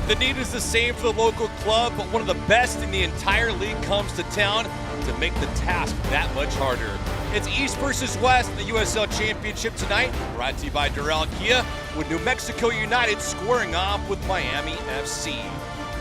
The need is the same for the local club, but one of the best in the entire league comes to town to make the task that much harder. It's East versus West in the USL Championship tonight, brought to you by Doral Kia, with New Mexico United squaring off with Miami FC.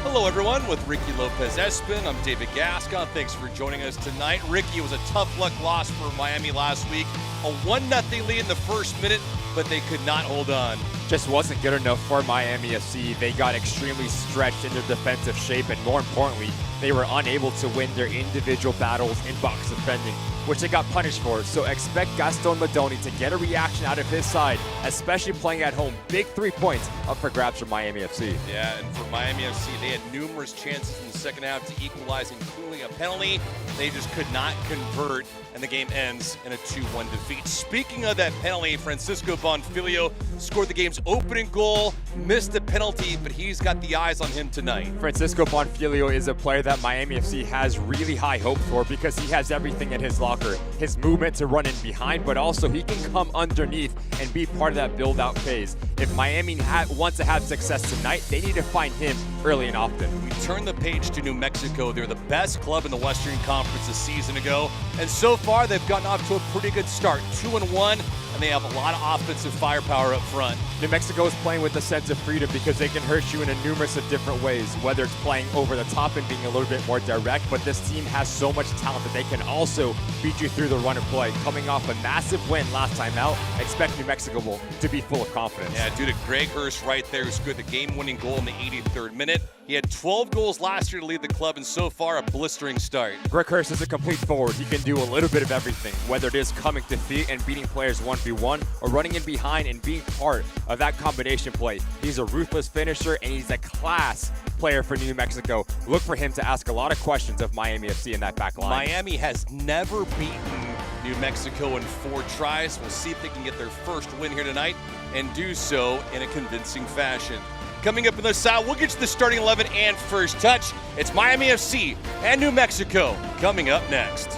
Hello everyone, with Ricky Lopez-Espin, I'm David Gascon. Thanks for joining us tonight. Ricky, was a tough luck loss for Miami last week. A 1-0 lead in the first minute, but they could not hold on. Just wasn't good enough for Miami FC. They got extremely stretched in their defensive shape, and more importantly, they were unable to win their individual battles in box defending, which they got punished for. So expect Gaston Madoni to get a reaction out of his side, especially playing at home. Big 3 points up for grabs for Miami FC. Yeah, and for Miami FC, they had numerous chances in the second half to equalize, including a penalty. They just could not convert, and the game ends in a 2-1 defeat. Speaking of that penalty, Francisco Bonfilio scored the game's opening goal, missed the penalty, but he's got the eyes on him tonight. Francisco Bonfilio is a player that Miami FC has really high hope for because he has everything in his locker. His movement to run in behind, but also he can come underneath and be part of that build-out phase. If Miami wants to have success tonight, they need to find him early and often. We turn the page to New Mexico. They're the best club in the Western Conference a season ago, and so far they've gotten off to a pretty good start, 2-1, and they have a lot of offensive firepower up front. New Mexico is playing with a sense of freedom because they can hurt you in a numerous of different ways, whether it's playing over the top and being a little bit more direct, but this team has so much talent that they can also beat you through the run and play. Coming off a massive win last time out, expect New Mexico to be full of confidence. Yeah, due to Greg Hurst right there, who scored the game-winning goal in the 83rd minute. He had 12 goals last year to lead the club, and so far a blistering start. Greg Hurst is a complete forward. He can do a little bit of everything, whether it is coming to feet and beating players 1v1 or running in behind and being part of that combination play. He's a ruthless finisher, and he's a class player for New Mexico. Look for him to ask a lot of questions of Miami FC in that back line. Miami has never beaten New Mexico in 4 tries. We'll see if they can get their first win here tonight and do so in a convincing fashion. Coming up on the side, we'll get to the starting 11 and first touch. It's Miami FC and New Mexico coming up next.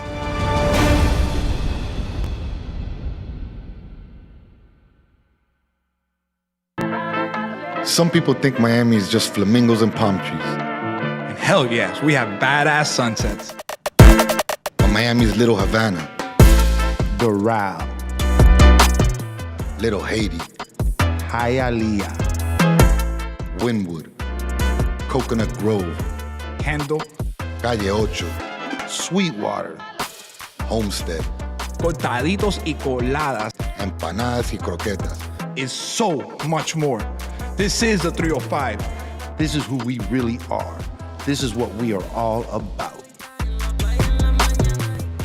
Some people think Miami is just flamingos and palm trees. And hell yes, we have badass sunsets. But Miami's Little Havana, Doral, Little Haiti, Hialeah, Wynwood, Coconut Grove, Kendall, Calle Ocho, Sweetwater, Homestead, cortaditos y coladas empanadas y croquetas. is so much more. This is the 305. This is who we really are. This is what we are all about.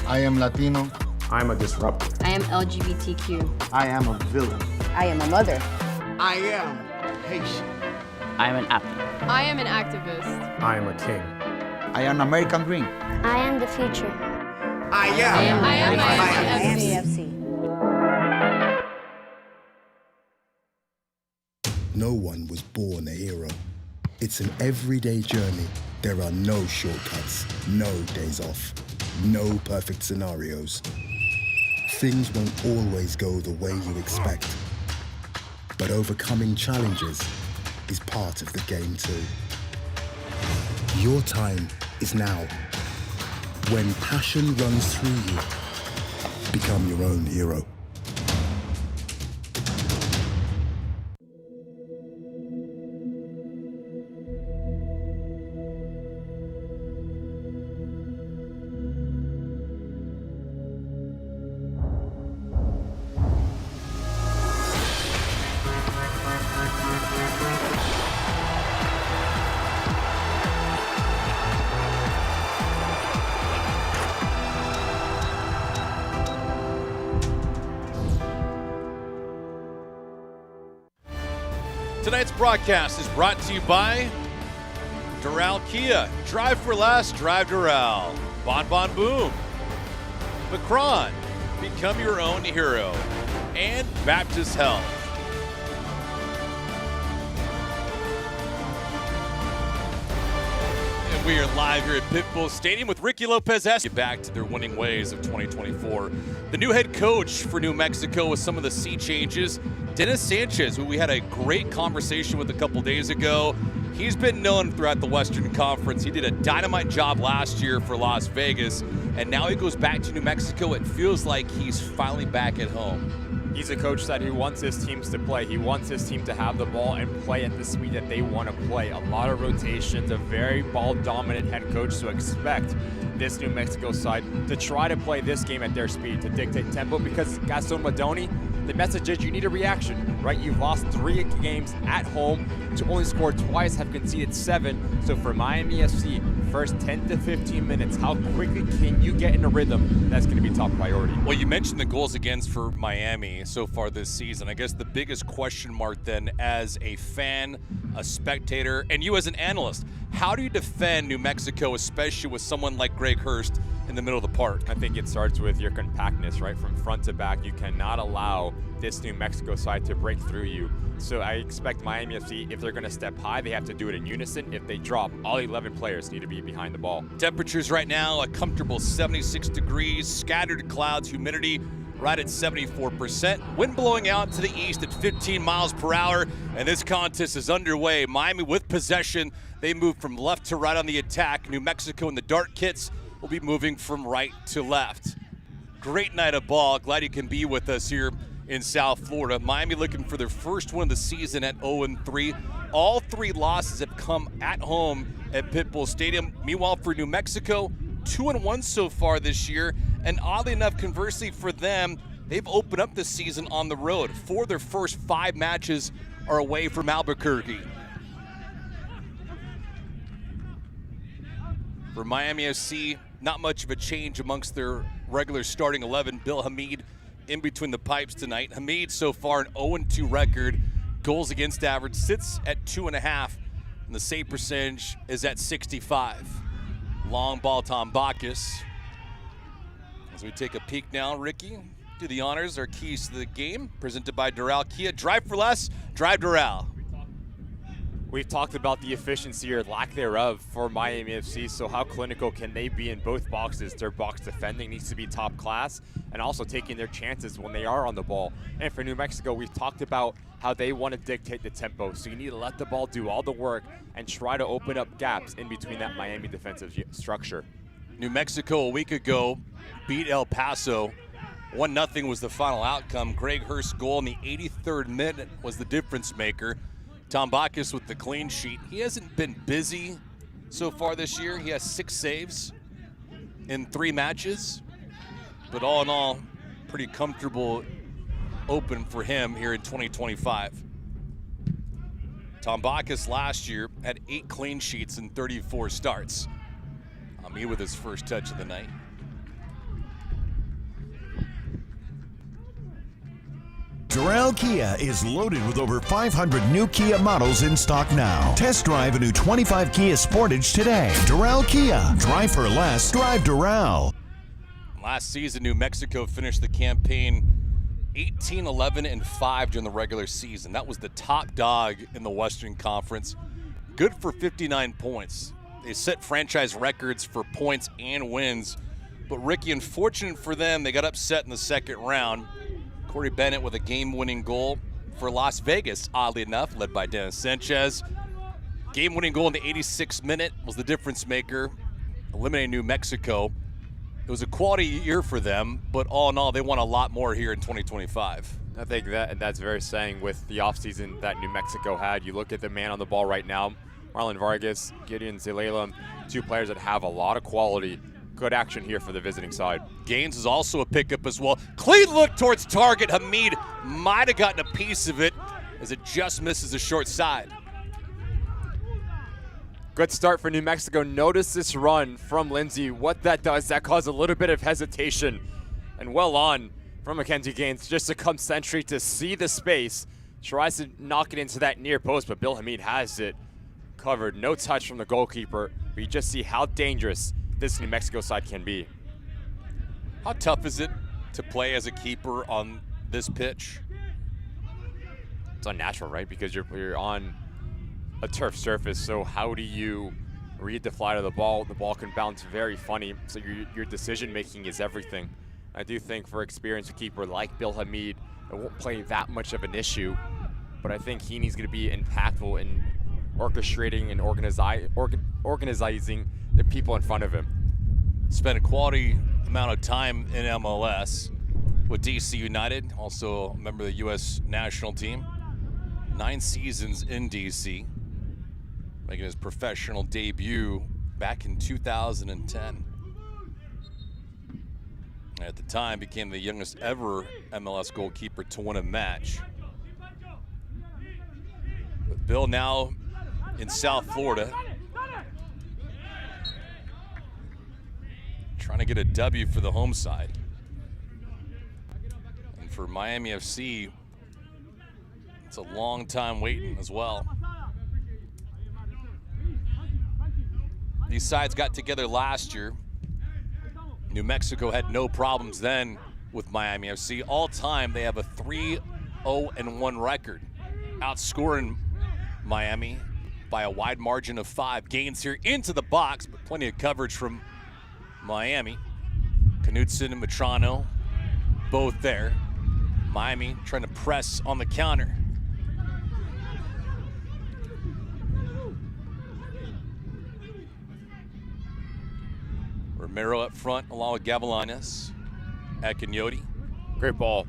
I am Latino. I'm a disruptor. I am LGBTQ. I am a villain. I am a mother. I am Haitian. I am an athlete. I am an activist. I am a king. I am American Dream. I am the future. I am Miami FC. No one was born a hero. It's an everyday journey. There are no shortcuts, no days off, no perfect scenarios. Things won't always go the way you expect. But overcoming challenges is part of the game too. Your time is now. When passion runs through you, become your own hero. Tonight's broadcast is brought to you by Doral Kia. Drive for less, drive Doral. Bon Bon Boom. Macron, become your own hero. And Baptist Health. And we are live here at Pitbull Stadium with Ricky Lopez-Espin. Back to their winning ways of 2024. The new head coach for New Mexico with some of the sea changes, Dennis Sanchez, who we had a great conversation with a couple days ago. He's been known throughout the Western Conference. He did a dynamite job last year for Las Vegas, and now he goes back to New Mexico. It feels like he's finally back at home. He's a coach that who wants his teams to play. He wants his team to have the ball and play at the speed that they want to play. A lot of rotations, a very ball-dominant head coach, so expect this New Mexico side to try to play this game at their speed, to dictate tempo, because Gaston Madoni, the message is you need a reaction, right? You've lost 3 games at home to only score twice, have conceded 7. So for Miami FC, first 10 to 15 minutes, how quickly can you get in a rhythm? That's going to be top priority. Well, you mentioned the goals against for Miami so far this season. I guess the biggest question mark then, as a fan, a spectator, and you as an analyst, how do you defend New Mexico, especially with someone like Greg Hurst in the middle of the park? I think it starts with your compactness, right? From front to back, you cannot allow this New Mexico side to break through you. So I expect Miami FC, if they're going to step high, they have to do it in unison. If they drop, all 11 players need to be behind the ball. Temperatures right now, a comfortable 76 degrees, scattered clouds, humidity right at 74%. Wind blowing out to the east at 15 miles per hour, and this contest is underway. Miami with possession. They move from left to right on the attack. New Mexico in the dark kits will be moving from right to left. Great night of ball. Glad you can be with us here in South Florida. Miami looking for their first win of the season at 0-3. All 3 losses have come at home at Pitbull Stadium. Meanwhile, for New Mexico, 2-1 so far this year. And oddly enough, conversely for them, they've opened up this season on the road. 4 of their first 5 matches are away from Albuquerque. For Miami FC, not much of a change amongst their regular starting 11. Bill Hamid in between the pipes tonight. Hamid so far an 0-2 record. Goals against average sits at 2.5, and the save percentage is at 65. Long ball, Tom Bacchus. As we take a peek now, Ricky, do the honors. Our keys to the game, presented by Doral Kia. Drive for less, drive Doral. We've talked about the efficiency or lack thereof for Miami FC, so how clinical can they be in both boxes? Their box defending needs to be top class, and also taking their chances when they are on the ball. And for New Mexico, we've talked about how they want to dictate the tempo, so you need to let the ball do all the work and try to open up gaps in between that Miami defensive structure. New Mexico a week ago beat El Paso. 1-0 was the final outcome. Greg Hurst's goal in the 83rd minute was the difference maker. Tom Bacchus with the clean sheet. He hasn't been busy so far this year. He has 6 saves in 3 matches. But all in all, pretty comfortable open for him here in 2025. Tom Bacchus last year had 8 clean sheets in 34 starts. Me with his first touch of the night. Doral Kia is loaded with over 500 new Kia models in stock now. Test drive a new 25 Kia Sportage today. Doral Kia. Drive for less. Drive Doral. Last season, New Mexico finished the campaign 18-11-5 during the regular season. That was the top dog in the Western Conference. Good for 59 points. They set franchise records for points and wins. But Ricky, unfortunate for them, they got upset in the second round. Corey Bennett with a game-winning goal for Las Vegas, oddly enough, led by Dennis Sanchez. Game-winning goal in the 86th minute was the difference maker, eliminating New Mexico. It was a quality year for them, but all in all, they want a lot more here in 2025. I think that's very saying with the offseason that New Mexico had. You look at the man on the ball right now, Marlon Vargas, Gideon Zilela, 2 players that have a lot of quality. Good action here for the visiting side. Gaines is also a pickup as well. Clean look towards target. Hamid might have gotten a piece of it as it just misses the short side. Good start for New Mexico. Notice this run from Lindsay. What that does, that caused a little bit of hesitation. And well on from Mackenzie Gaines just to come sentry to see the space. Tries to knock it into that near post, but Bill Hamid has it covered. No touch from the goalkeeper. But you just see how dangerous this New Mexico side can be. How tough is it to play as a keeper on this pitch? It's unnatural, right? Because you're on a turf surface, so how do you read the flight of the ball? The ball can bounce very funny, so your decision making is everything. I do think for experienced keeper like Bill Hamid, it won't play that much of an issue, but I think Heaney's going to be impactful in orchestrating and organizing the people in front of him. Spent a quality amount of time in MLS with DC United, also a member of the U.S. national team. 9 seasons in DC, making his professional debut back in 2010. At the time, became the youngest ever MLS goalkeeper to win a match. But Bill now in South Florida, trying to get a W for the home side. And for Miami FC, it's a long time waiting as well. These sides got together last year. New Mexico had no problems then with Miami FC. All time, they have a 3-0-1 record, outscoring Miami by a wide margin of 5. Gains here into the box, but plenty of coverage from Miami. Knutson and Matrano, both there. Miami trying to press on the counter. Romero up front along with Gavilanes. Akinyoti. Great ball.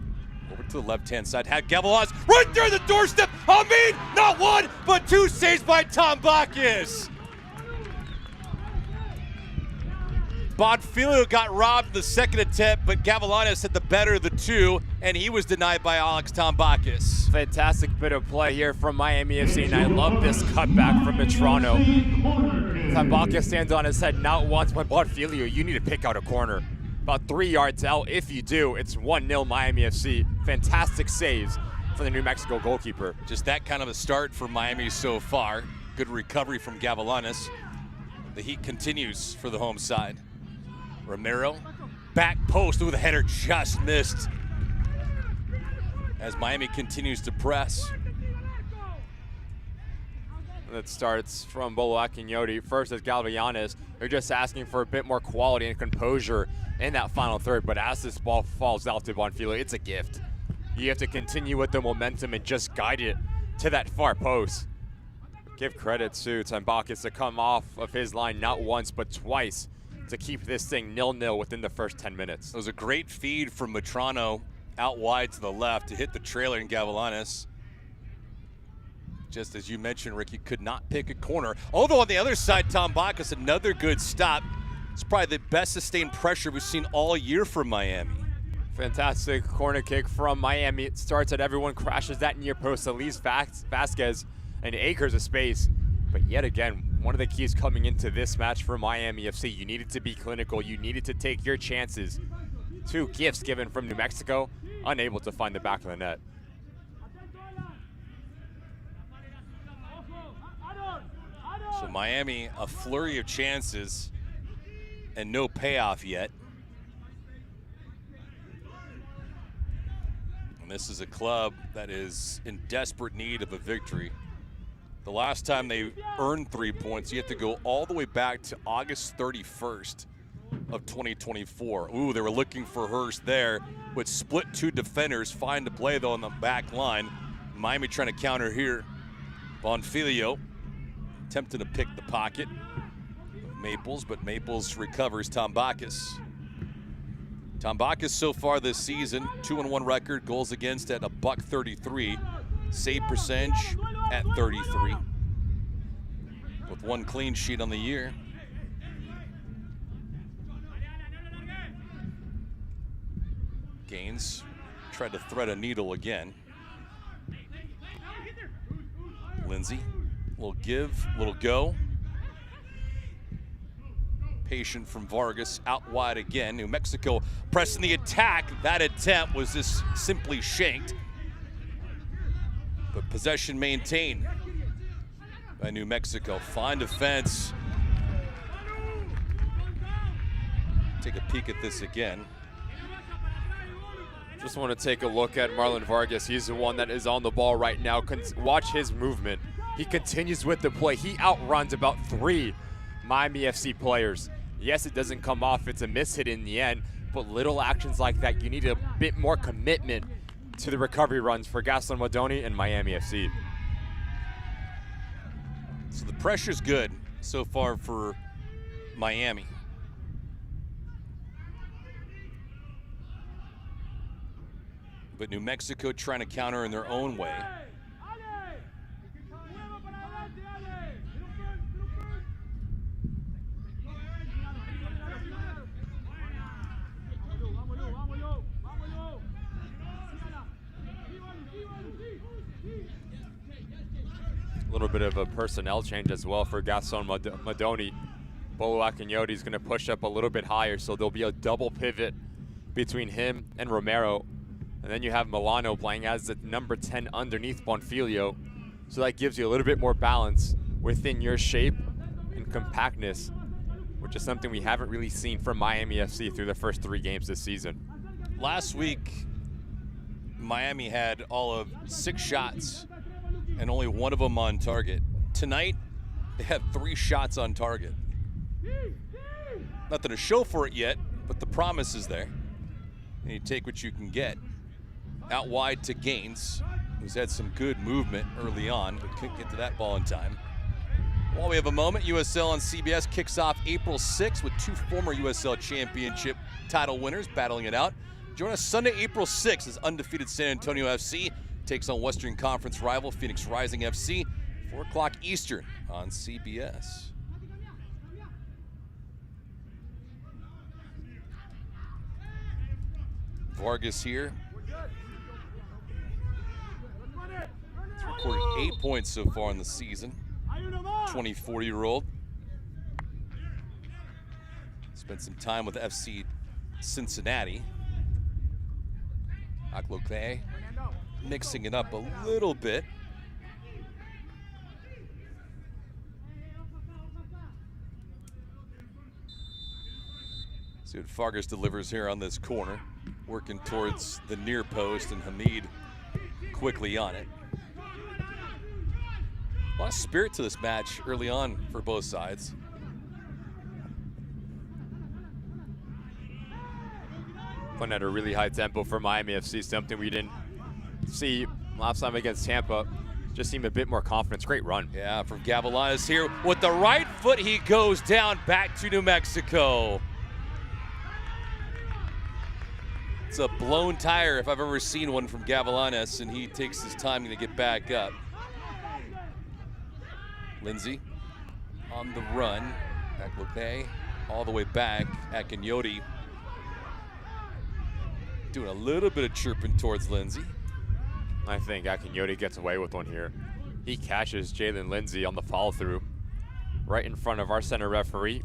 Over to the left-hand side. Had Gavilanes right there at the doorstep. Not one, but 2 saves by Tom Bacchus. Bonfilio got robbed in the second attempt, but Gavilanes had the better of the 2, and he was denied by Alex Tambakis. Fantastic bit of play here from Miami FC, and I love this cutback from Matrano. Tambakis stands on his head not once, but Bonfilio, you need to pick out a corner. About 3 yards out. If you do, it's 1-0 Miami FC. Fantastic saves for the New Mexico goalkeeper. Just that kind of a start for Miami so far. Good recovery from Gavilanes. The heat continues for the home side. Romero, back post with a header, just missed. As Miami continues to press. That starts from Bolo Akinyoti. First as Gavilanes. They're just asking for a bit more quality and composure in that final third, but as this ball falls out to Bonfilio, it's a gift. You have to continue with the momentum and just guide it to that far post. Give credit to Tambakis to come off of his line not once, but twice to keep this thing 0-0 within the first 10 minutes. It was a great feed from Matrano out wide to the left to hit the trailer in Gavilanes. Just as you mentioned, Ricky, could not pick a corner. Although on the other side, Tambakis, another good stop. It's probably the best sustained pressure we've seen all year from Miami. Fantastic corner kick from Miami. It starts at everyone crashes that near post. Elise Vasquez and acres of space. But yet again, one of the keys coming into this match for Miami FC, you needed to be clinical. You needed to take your chances. 2 gifts given from New Mexico, unable to find the back of the net. So Miami, a flurry of chances and no payoff yet. And this is a club that is in desperate need of a victory. The last time they earned 3 points, you have to go all the way back to August 31st of 2024. Ooh, they were looking for Hurst there, with split 2 defenders, fine to play though on the back line. Miami trying to counter here. Bonfilio attempting to pick the pocket of Maples, but Maples recovers Tambakis. Tambakis so far this season, 2-1 record, goals against at $133, save percentage at 33, with 1 clean sheet on the year. Gaines tried to thread a needle again. Lindsay, little give, little go. Patient from Vargas, out wide again. New Mexico pressing the attack. That attempt was just simply shanked. But possession maintained by New Mexico. Fine defense. Take a peek at this again. Just want to take a look at Marlon Vargas. He's the one that is on the ball right now. Watch his movement. He continues with the play. He outruns about 3 Miami FC players. Yes, it doesn't come off. It's a miss hit in the end, but little actions like that, you need a bit more commitment to the recovery runs for Gaston Modoni and Miami FC. pressure's good so far for Miami. But New Mexico trying to counter in their own way. A little bit of a personnel change as well for Gaston Madoni. Bolo Akinyoti is going to push up a little bit higher, so there'll be a double pivot between him and Romero. And then you have Milano playing as the number 10 underneath Bonfilio. So that gives you a little bit more balance within your shape and compactness, which is something we haven't really seen from Miami FC through the first 3 games this season. Last week, Miami had all of 6 shots and only 1 of them on target. Tonight, they have 3 shots on target. Nothing to show for it yet, but the promise is there. And you take what you can get. Out wide to Gaines, who's had some good movement early on, but couldn't get to that ball in time. While we have a moment, USL on CBS kicks off April 6th with 2 former USL Championship title winners battling it out. Join us Sunday, April 6th as undefeated San Antonio FC takes on Western Conference rival Phoenix Rising FC, 4 o'clock Eastern on CBS. Vargas here. He's recorded 8 points so far in the season. 24-year-old. Spent some time with FC Cincinnati. Akloke mixing it up a little bit. See what Vargas delivers here on this corner. Working towards the near post, and Hamid quickly on it. A lot of spirit to this match early on for both sides. Playing at a really high tempo for Miami FC, something we didn't see last time against Tampa. Just seemed a bit more confidence. Great run. Yeah, from Gavilanes here. With the right foot, he goes down back to New Mexico. It's a blown tire if I've ever seen one from Gavilanes, and he takes his time to get back up. Lindsay on the run. Aklope all the way back. Akinyoti doing a little bit of chirping towards Lindsay. I think Akinyoti gets away with one here. He catches Jalen Lindsay on the follow-through right in front of our center referee.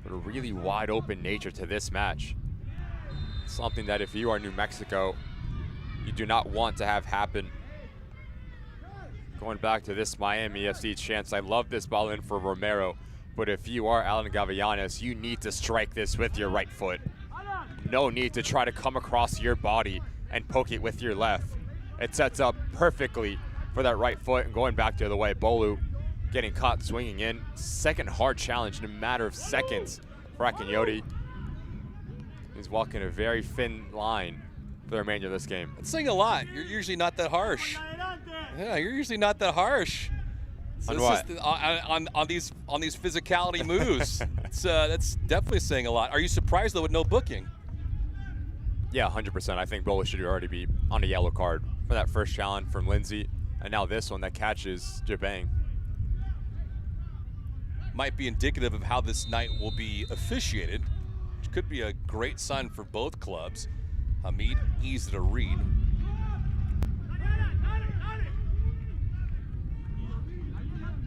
But a really wide open nature to this match. Something that if you are New Mexico, you do not want to have happen. Going back to this Miami FC chance, I love this ball in for Romero, but if you are Alan Gavilanes, you need to strike this with your right foot. No need to try to come across your body and poke it with your left. It sets up perfectly for that right foot, and going back the other way, Bolu getting caught swinging in. Second hard challenge in a matter of seconds for Akinyoti. He's walking a very thin line for the remainder of this game. That's saying a lot. You're usually not that harsh. Yeah, you're usually not that harsh. So on what? On these physicality moves. That's definitely saying a lot. Are you surprised though with no booking? Yeah, 100%. I think Bola should already be on a yellow card for that first challenge from Lindsay, and now this one that catches Jabang. Might be indicative of how this night will be officiated, which could be a great sign for both clubs. Hamid, easy to read.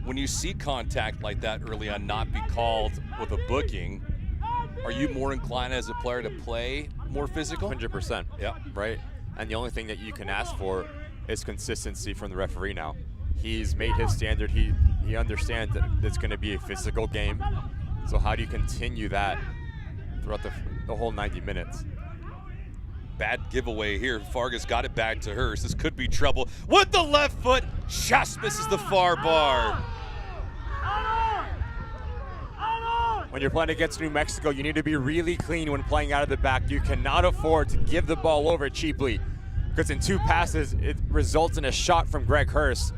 When you see contact like that early on not be called with a booking, are you more inclined as a player to play more physical? 100%. Yeah. Right? And the only thing that you can ask for is consistency from the referee now. He's made his standard. He understands that it's going to be a physical game. So how do you continue that throughout the whole 90 minutes? Bad giveaway here. Vargas got it back to Hurst. This could be trouble. With the left foot, just misses the far bar. When you're playing against New Mexico, you need to be really clean when playing out of the back. You cannot afford to give the ball over cheaply, because in 2 passes, it results in a shot from Greg Hurst.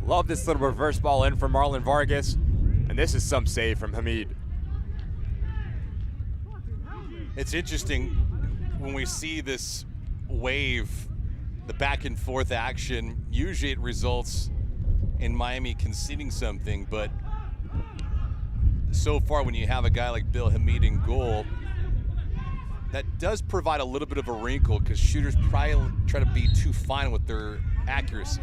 Love this little reverse ball in from Marlon Vargas. And this is some save from Hamid. It's interesting when we see this wave, the back and forth action, usually it results in Miami conceding something, but so far when you have a guy like Bill Hamid in goal, that does provide a little bit of a wrinkle because shooters probably try to be too fine with their accuracy.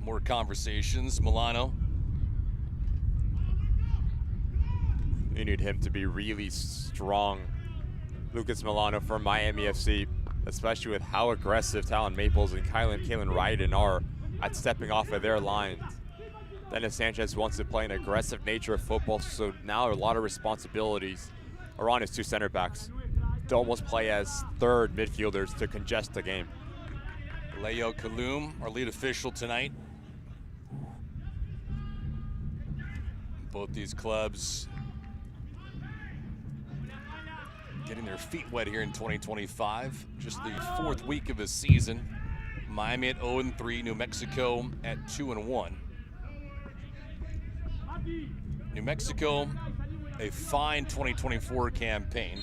More conversations. Milano. You need him to be really strong. Lucas Milano for Miami FC, especially with how aggressive Talon Maples and Kalen Ryden are at stepping off of their lines. Dennis Sanchez wants to play an aggressive nature of football, so now a lot of responsibilities are on his two center backs to almost play as third midfielders to congest the game. Leo Kaloum, our lead official tonight. Both these clubs getting their feet wet here in 2025. Just the fourth week of the season. Miami at 0-3, New Mexico at 2-1. New Mexico, a fine 2024 campaign.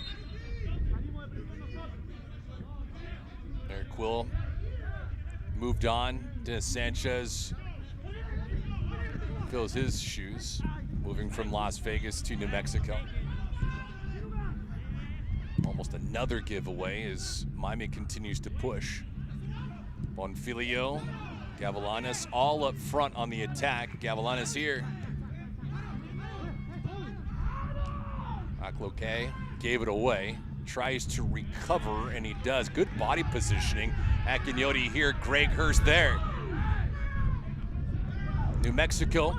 Eric Quill moved on. Dennis Sanchez fills his shoes, moving from Las Vegas to New Mexico. Almost another giveaway as Miami continues to push. Bonfilio, Gavilanes all up front on the attack. Gavilanes here. Akloke gave it away, tries to recover, and he does. Good body positioning. Akinyoti here, Greg Hurst there. New Mexico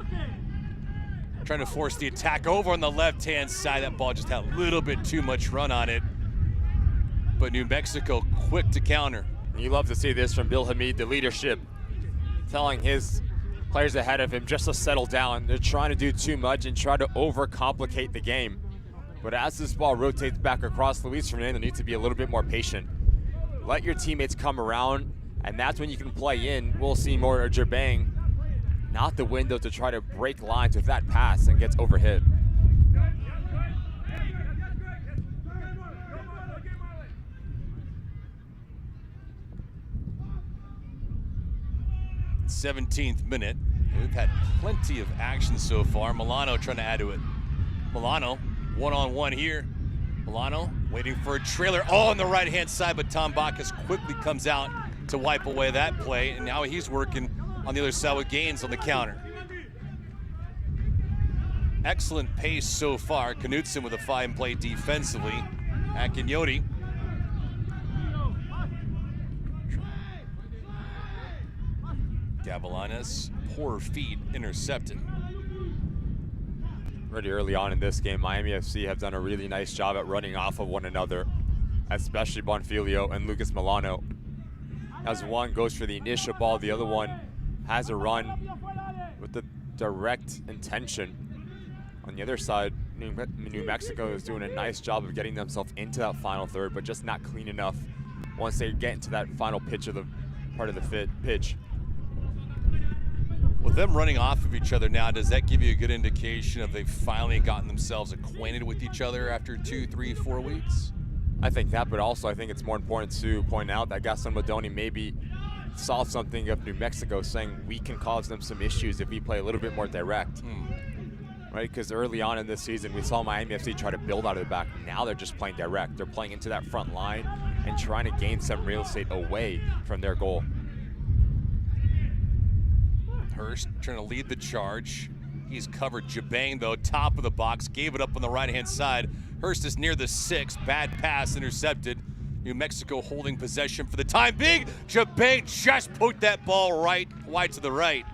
trying to force the attack over on the left-hand side. That ball just had a little bit too much run on it. But New Mexico quick to counter. You love to see this from Bill Hamid, the leadership, telling his players ahead of him just to settle down. They're trying to do too much and try to overcomplicate the game. But as this ball rotates back across, Luis Fernando needs to be a little bit more patient. Let your teammates come around, and that's when you can play in. We'll see more of Jabang, not the window to try to break lines with that pass and gets overhit. 17th minute. We've had plenty of action so far. Milano trying to add to it. Milano, one-on-one here. Milano waiting for a trailer. Oh, on the right-hand side, but Tom Bacchus quickly comes out to wipe away that play, and now he's working on the other side with Gaines on the counter. Excellent pace so far. Knutson with a fine play defensively. Akinyoti. Gavilanes, poor feet, intercepted. Pretty early on in this game, Miami FC have done a really nice job at running off of one another, especially Bonfilio and Lucas Milano. As one goes for the initial ball, the other one has a run with the direct intention. On the other side, New Mexico is doing a nice job of getting themselves into that final third, but just not clean enough once they get into that final pitch of the part of the pitch. With them running off of each other now, does that give you a good indication of they've finally gotten themselves acquainted with each other after 2, 3, 4 weeks? I think that, but also I think it's more important to point out that Gaston Modoni maybe saw something of New Mexico, saying we can cause them some issues if we play a little bit more direct. Right, because early on in this season, we saw Miami FC try to build out of the back. Now they're just playing direct. They're playing into that front line and trying to gain some real estate away from their goal. Hurst trying to lead the charge. He's covered Jabang, though, top of the box, gave it up on the right-hand side. Hurst is near the 6, bad pass intercepted. New Mexico holding possession for the time being. Jabang just put that ball right, wide to the right.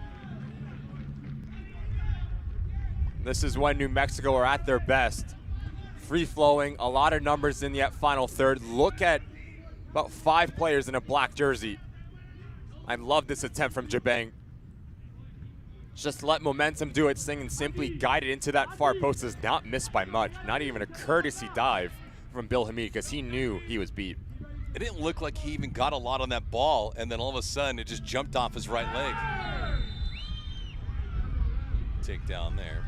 This is when New Mexico are at their best. Free-flowing, a lot of numbers in the final third. Look at about 5 players in a black jersey. I love this attempt from Jabang. just let momentum do its thing and simply guide it into that far post. Is not missed by much. Not even a courtesy dive from Bill Hamid, because he knew he was beat. It didn't look like he even got a lot on that ball, and then all of a sudden it just jumped off his right leg. Take down there.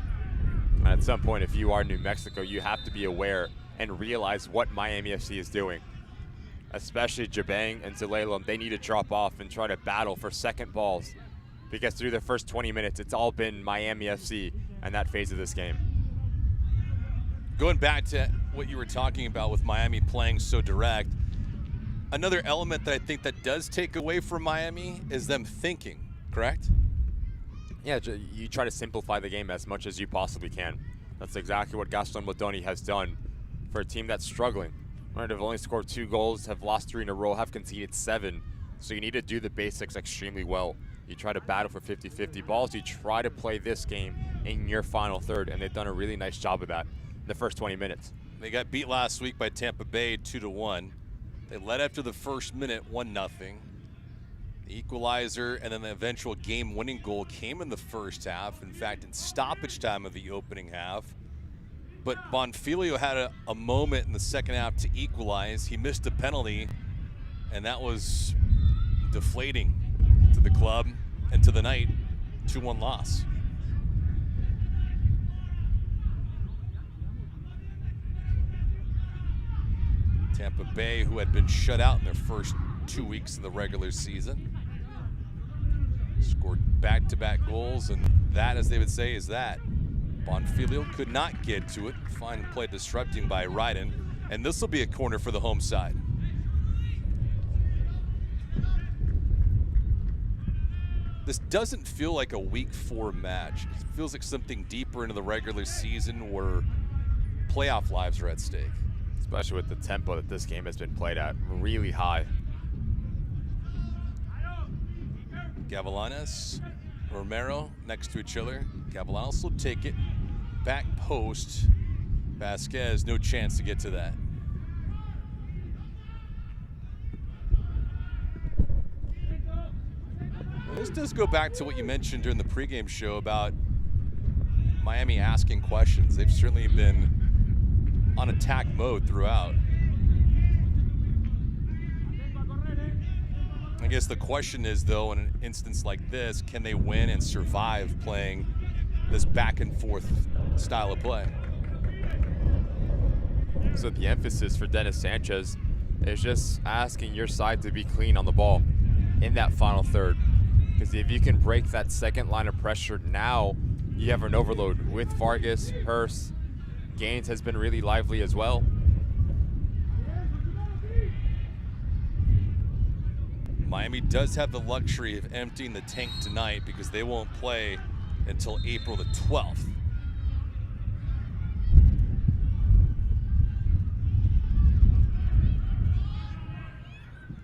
And at some point, if you are New Mexico, you have to be aware and realize what Miami FC is doing. Especially Jabang and Zelalem, they need to drop off and try to battle for second balls, because through the first 20 minutes, it's all been Miami FC and that phase of this game. Going back to what you were talking about with Miami playing so direct, another element that I think that does take away from Miami is them thinking, correct? Yeah, you try to simplify the game as much as you possibly can. That's exactly what Gaston Modoni has done for a team that's struggling. Right, they've only scored 2 goals, have lost 3 in a row, have conceded 7. So you need to do the basics extremely well. You try to battle for 50-50 balls. You try to play this game in your final third, and they've done a really nice job of that in the first 20 minutes. They got beat last week by Tampa Bay 2-1. They led after the first minute 1-0. The equalizer and then the eventual game-winning goal came in the first half. In fact, in stoppage time of the opening half. But Bonfilio had a moment in the second half to equalize. He missed a penalty, and that was deflating to the club and to the night. 2-1 loss. Tampa Bay, who had been shut out in their first 2 weeks of the regular season, scored back-to-back goals, and that, as they would say, is that. Bonfilio could not get to it. Fine play disrupting by Ryden, and this will be a corner for the home side. This doesn't feel like a week 4 match. It feels like something deeper into the regular season where playoff lives are at stake. Especially with the tempo that this game has been played at, really high. Gavilanes, Romero next to each other. Gavilanes will take it. Back post. Vasquez, no chance to get to that. This does go back to what you mentioned during the pregame show about Miami asking questions. They've certainly been on attack mode throughout. I guess the question is, though, in an instance like this, can they win and survive playing this back and forth style of play? So the emphasis for Dennis Sanchez is just asking your side to be clean on the ball in that final third. Because if you can break that second line of pressure now, you have an overload with Vargas, Hurst. Gaines has been really lively as well. Miami does have the luxury of emptying the tank tonight because they won't play until April the 12th.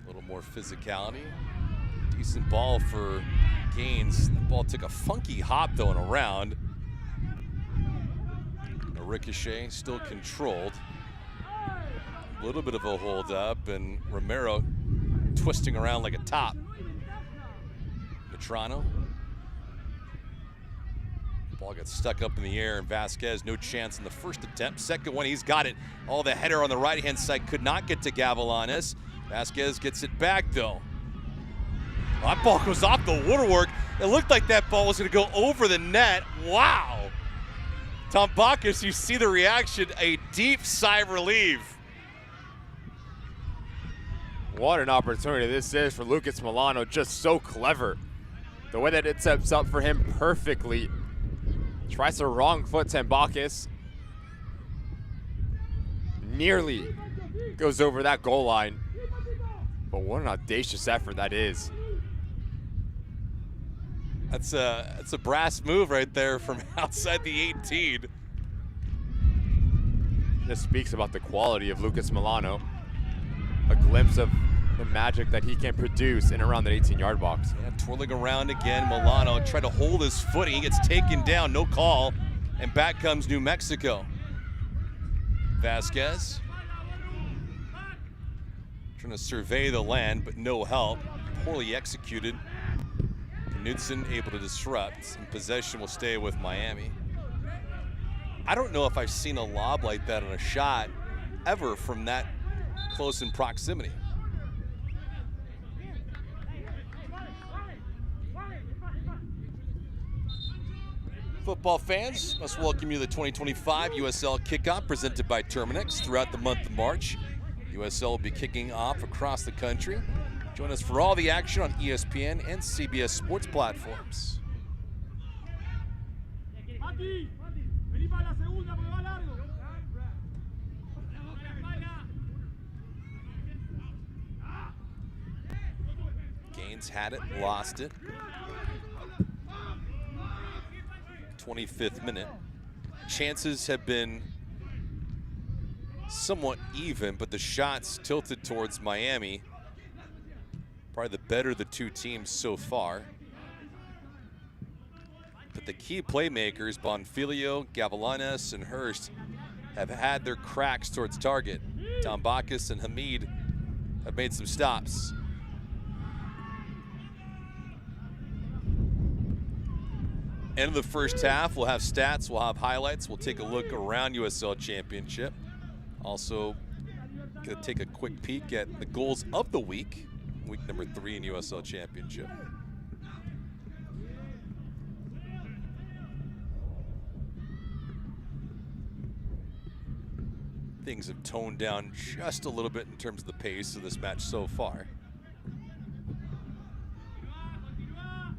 A little more physicality. Decent ball for Gaines. That ball took a funky hop though and around. A ricochet, still controlled. A little bit of a hold up, and Romero twisting around like a top. Metrano. Ball gets stuck up in the air, and Vasquez, no chance in the first attempt. Second one, he's got it. Oh, the header on the right-hand side could not get to Gavilanes. Vasquez gets it back, though. That ball goes off the woodwork. It looked like that ball was going to go over the net. Wow. Tom Bacchus, you see the reaction, a deep sigh of relief. What an opportunity this is for Lucas Milano, just so clever. The way that it sets up for him perfectly. Tries to wrong foot Tambakis. Nearly goes over that goal line. But what an audacious effort that is. That's a brass move right there from outside the 18. This speaks about the quality of Lucas Milano. A glimpse of the magic that he can produce in around the 18-yard box. Yeah, twirling around again. Milano tried to hold his footing. He gets taken down, no call. And back comes New Mexico. Vasquez trying to survey the land, but no help. Poorly executed. Knudsen able to disrupt, and possession will stay with Miami. I don't know if I've seen a lob like that on a shot ever from that close in proximity. Football fans, must welcome you to the 2025 USL kickoff presented by Terminix. Throughout the month of March, USL will be kicking off across the country. Join us for all the action on ESPN and CBS Sports platforms. Gaines had it, lost it. 25th minute. Chances have been somewhat even, but the shots tilted towards Miami. Probably the better of the two teams so far. But the key playmakers, Bonfilio, Gavilanes, and Hurst, have had their cracks towards target. Tambakis and Hamid have made some stops. End of the first half, we'll have stats, we'll have highlights, we'll take a look around USL Championship. Also, gonna take a quick peek at the goals of the week number 3 in USL Championship. Things have toned down just a little bit in terms of the pace of this match so far.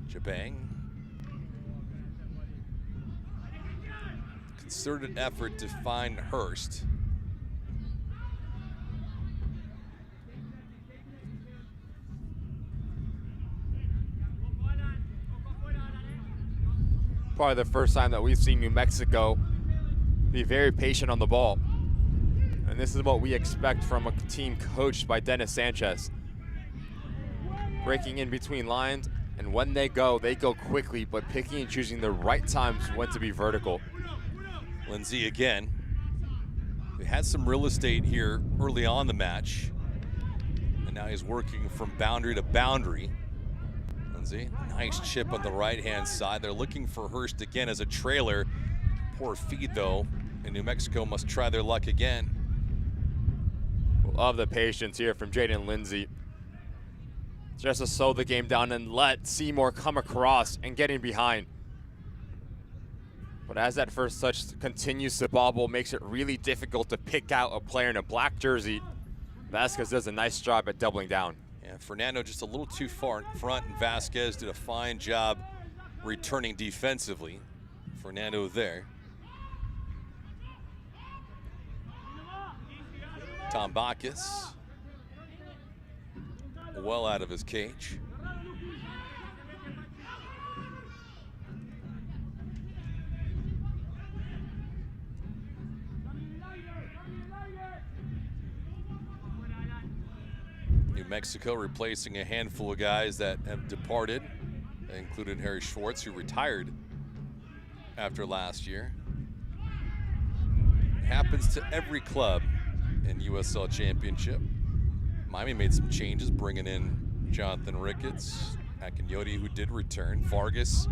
Jabang. Concerted effort to find Hurst. Probably the first time that we've seen New Mexico be very patient on the ball. And this is what we expect from a team coached by Dennis Sanchez. Breaking in between lines, and when they go quickly, but picking and choosing the right times when to be vertical. Lindsay again. He had some real estate here early on the match, and now he's working from boundary to boundary. Lindsay, nice chip on the right-hand side. They're looking for Hurst again as a trailer. Poor feed though, and New Mexico must try their luck again. Love the patience here from Jaden Lindsay. Just to slow the game down and let Seymour come across and get in behind. But as that first touch continues to bobble, makes it really difficult to pick out a player in a black jersey. Vasquez does a nice job at doubling down. Yeah, Fernando just a little too far in front, and Vasquez did a fine job returning defensively. Fernando there. Tambakis, well out of his cage. New Mexico replacing a handful of guys that have departed. That included Harry Schwartz, who retired after last year. It happens to every club in USL Championship. Miami made some changes, bringing in Jonathan Ricketts, Akinyoti, who did return. Vargas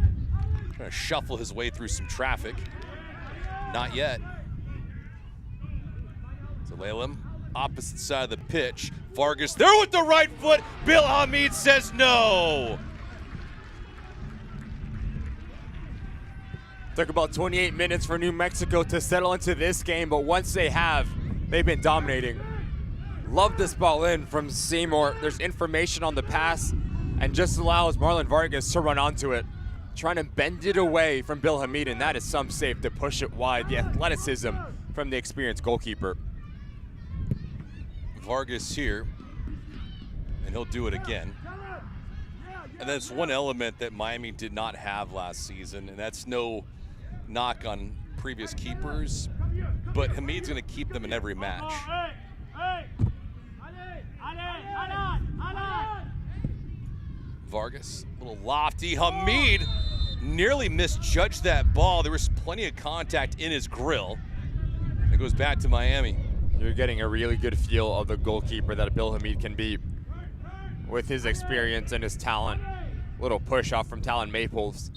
trying to shuffle his way through some traffic. Not yet. Zelalem, opposite side of the pitch. Vargas there with the right foot. Bill Hamid says no. Took about 28 minutes for New Mexico to settle into this game, but once they have, they've been dominating. Love this ball in from Seymour. There's information on the pass and just allows Marlon Vargas to run onto it. Trying to bend it away from Bill Hamid, and that is some save to push it wide. The athleticism from the experienced goalkeeper. Vargas here, and he'll do it again. And that's one element that Miami did not have last season, and that's no knock on previous keepers, but Hamid's going to keep them in every match. Vargas, a little lofty. Hamid nearly misjudged that ball. There was plenty of contact in his grill. It goes back to Miami. You're getting a really good feel of the goalkeeper that Bill Hamid can be with his experience and his talent. Little push off from Talon Maples,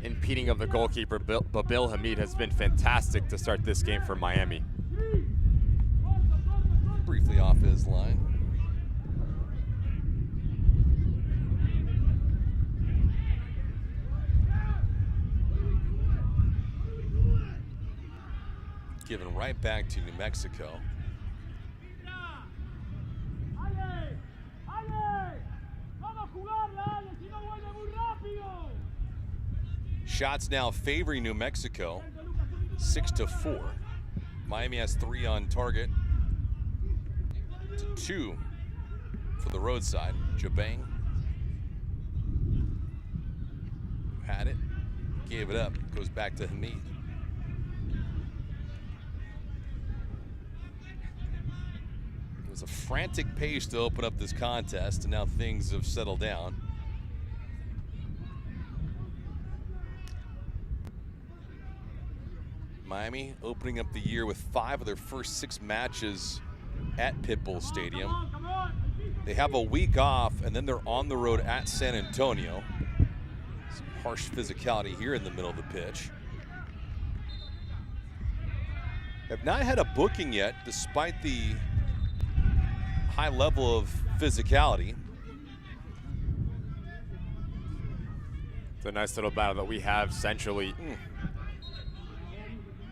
impeding of the goalkeeper, but Bill Hamid has been fantastic to start this game for Miami. Briefly off his line. Given right back to New Mexico. Shots now favoring New Mexico, 6-4. Miami has 3 on target to 2 for the roadside. Jabang had it, gave it up, goes back to Hamid. It was a frantic pace to open up this contest, and now things have settled down. Miami opening up the year with 5 of their first 6 matches at Pitbull Stadium. They have a week off, and then they're on the road at San Antonio. Some harsh physicality here in the middle of the pitch. Have not had a booking yet, despite the high level of physicality. It's a nice little battle that we have centrally.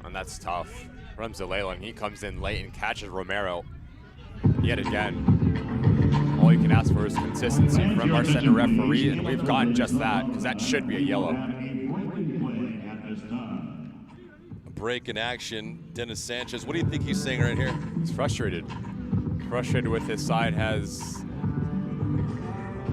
And that's tough. Ramzalela, and he comes in late and catches Romero yet again. All you can ask for is consistency from our center referee, and we've gotten just that, because that should be a yellow. A break in action. Dennis Sanchez, what do you think he's saying right here? He's frustrated. Frustrated with his side, has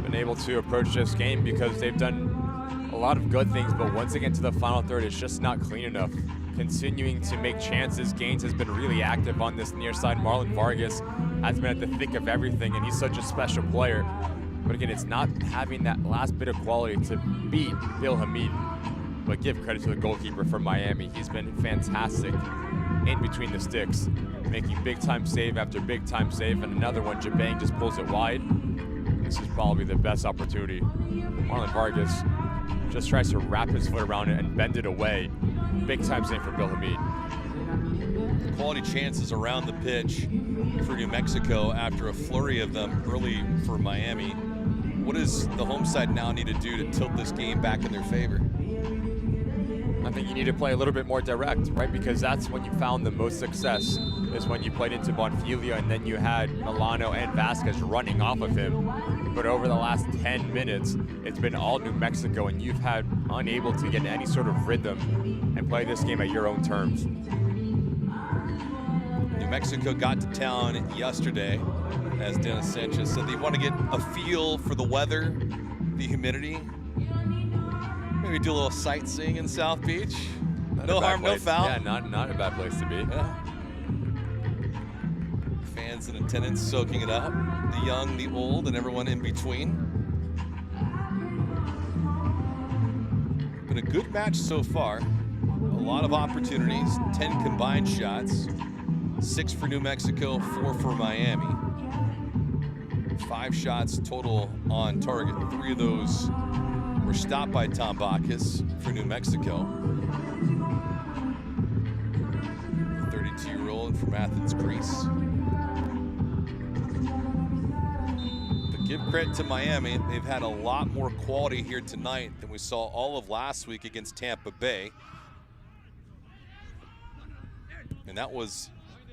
been able to approach this game because they've done a lot of good things, but once again to the final third, it's just not clean enough. Continuing to make chances. Gaines has been really active on this near side. Marlon Vargas has been at the thick of everything, and he's such a special player. But again, it's not having that last bit of quality to beat Bill Hamid. But give credit to the goalkeeper from Miami. He's been fantastic in between the sticks, making big time save after big time save, and another one, Jabang just pulls it wide. This is probably the best opportunity. Marlon Vargas just tries to wrap his foot around it and bend it away. Big time save for Bill Hamid. Quality chances around the pitch for New Mexico after a flurry of them early for Miami. What does the home side now need to do to tilt this game back in their favor? I think you need to play a little bit more direct, right? Because that's when you found the most success, is when you played into Bonfilia and then you had Milano and Vasquez running off of him. But over the last 10 minutes, it's been all New Mexico, and you've had unable to get any sort of rhythm and play this game at your own terms. New Mexico got to town yesterday. As Dennis Sanchez said, they want to get a feel for the weather, the humidity. Maybe do a little sightseeing in South Beach. No harm, no foul. Yeah, not a bad place to be. Yeah. Fans in attendance soaking it up. The young, the old, and everyone in between. Been a good match so far. A lot of opportunities, 10 combined shots. 6 for New Mexico, 4 for Miami. 5 shots total on target. 3 of those were stopped by Tom Bacchus for New Mexico. 32-year-old from Athens, Greece. But give credit to Miami. They've had a lot more quality here tonight than we saw all of last week against Tampa Bay. And that was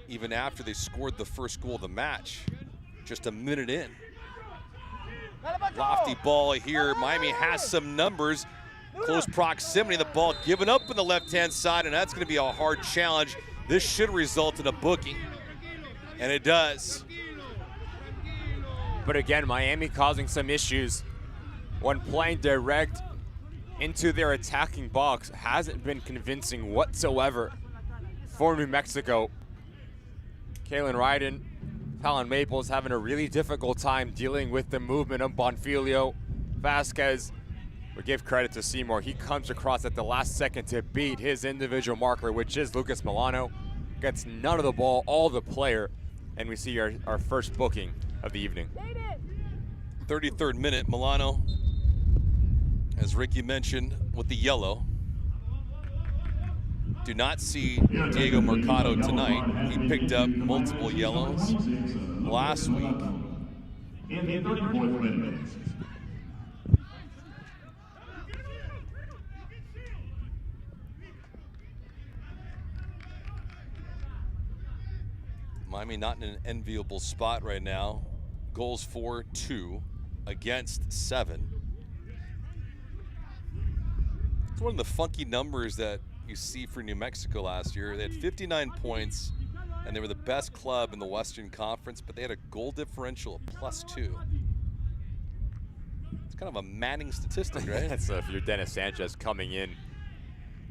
even after they scored the first goal of the match, just a minute in. Lofty ball here. Miami has some numbers. Close proximity. The ball given up on the left-hand side, and that's going to be a hard challenge. This should result in a booking, and it does. But again, Miami causing some issues when playing direct into their attacking box hasn't been convincing whatsoever for New Mexico. Kalen Ryden, Talon Maples having a really difficult time dealing with the movement of Bonfilio. Vasquez, we give credit to Seymour. He comes across at the last second to beat his individual marker, which is Lucas Milano. Gets none of the ball, all the player, and we see our first booking of the evening. 33rd minute, Milano As Ricky mentioned with the yellow, do not see Diego Mercado tonight. He picked up multiple yellows last week. Miami not in an enviable spot right now. Goals for 2 against 7. It's one of the funky numbers that you see for New Mexico last year. They had 59 points, and they were the best club in the Western Conference, but they had a goal differential of +2. It's kind of a Manning statistic, right? So if you're Dennis Sanchez coming in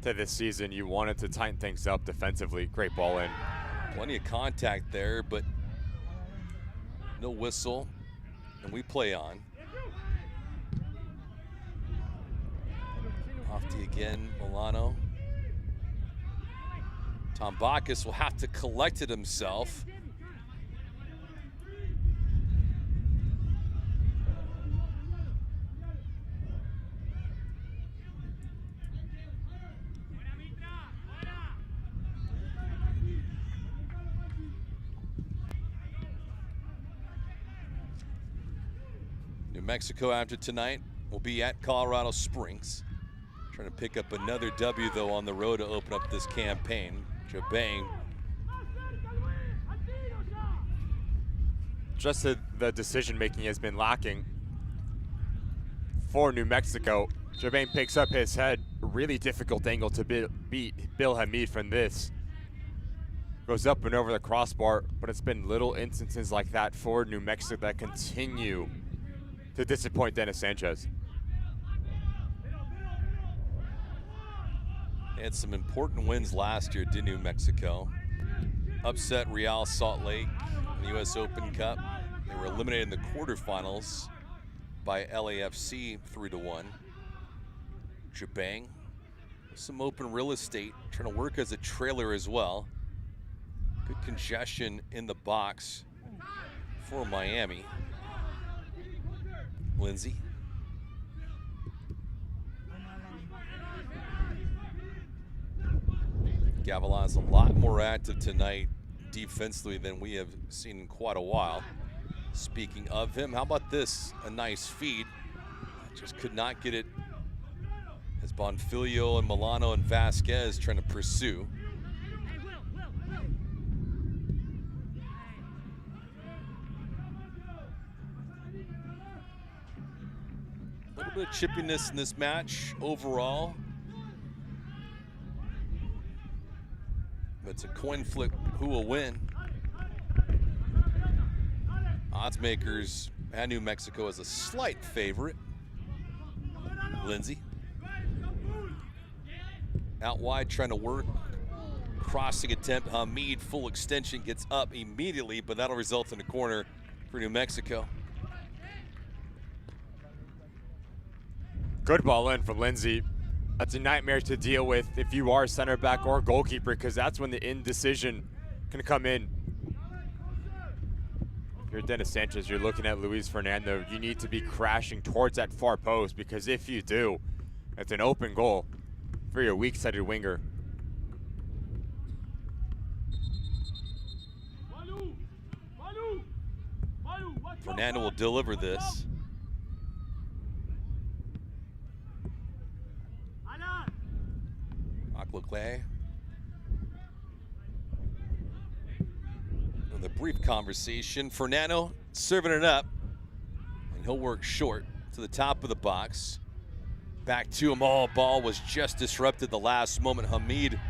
to this season, you wanted to tighten things up defensively. Great ball in. Plenty of contact there, but no whistle, and we play on. Lofty again, Milano. Tom Bacchus will have to collect it himself. New Mexico after tonight will be at Colorado Springs. Trying to pick up another W though on the road to open up this campaign. Jabang. Just the decision making has been lacking for New Mexico. Jabang picks up his head. Really difficult angle to beat Bill Hamid from this. Goes up and over the crossbar, but it's been little instances like that for New Mexico that continue to disappoint Dennis Sanchez. They had some important wins last year, did New Mexico. Upset Real Salt Lake in the US Open Cup. They were eliminated in the quarterfinals by LAFC 3-1. Jabang, some open real estate, trying to work as a trailer as well. Good congestion in the box for Miami. Lindsay. Gavilan's a lot more active tonight defensively than we have seen in quite a while. Speaking of him, how about this? A nice feed. Just could not get it as Bonfilio and Milano and Vasquez trying to pursue. A little bit of chippiness in this match overall. It's a coin flip who will win. Odds makers had New Mexico as a slight favorite. Lindsay. Out wide trying to work. Crossing attempt. Hamid full extension gets up immediately, but that'll result in a corner for New Mexico. Good ball in from Lindsay. That's a nightmare to deal with if you are center back or goalkeeper, because that's when the indecision can come in. If you're Dennis Sanchez, you're looking at Luis Fernando. You need to be crashing towards that far post, because if you do, it's an open goal for your weak-sided winger. Fernando will deliver this. Leclerc. With a brief conversation, Fernando serving it up, and he'll work short to the top of the box. Back to him. Oh, ball was just disrupted the last moment. Hamid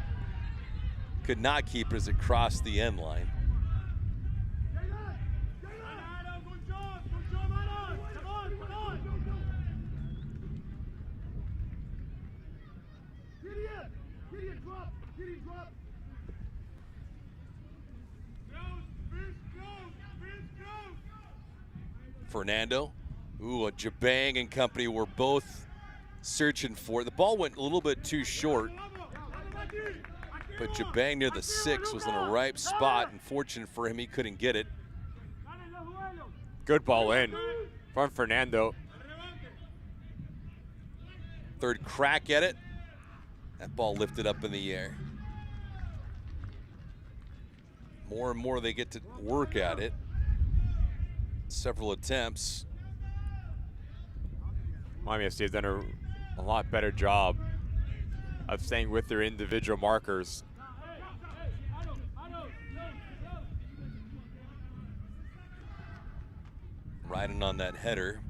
could not keep it as it crossed the end line. Fernando. Ooh, Jabang and company were both searching for it. The ball went a little bit too short, but Jabang near the 6 was in a ripe spot. Unfortunate for him, he couldn't get it. Good ball in from Fernando. Third crack at it. That ball lifted up in the air. More and more they get to work at it. Several attempts. Miami FC has done a lot better job of staying with their individual markers. Riding on that header.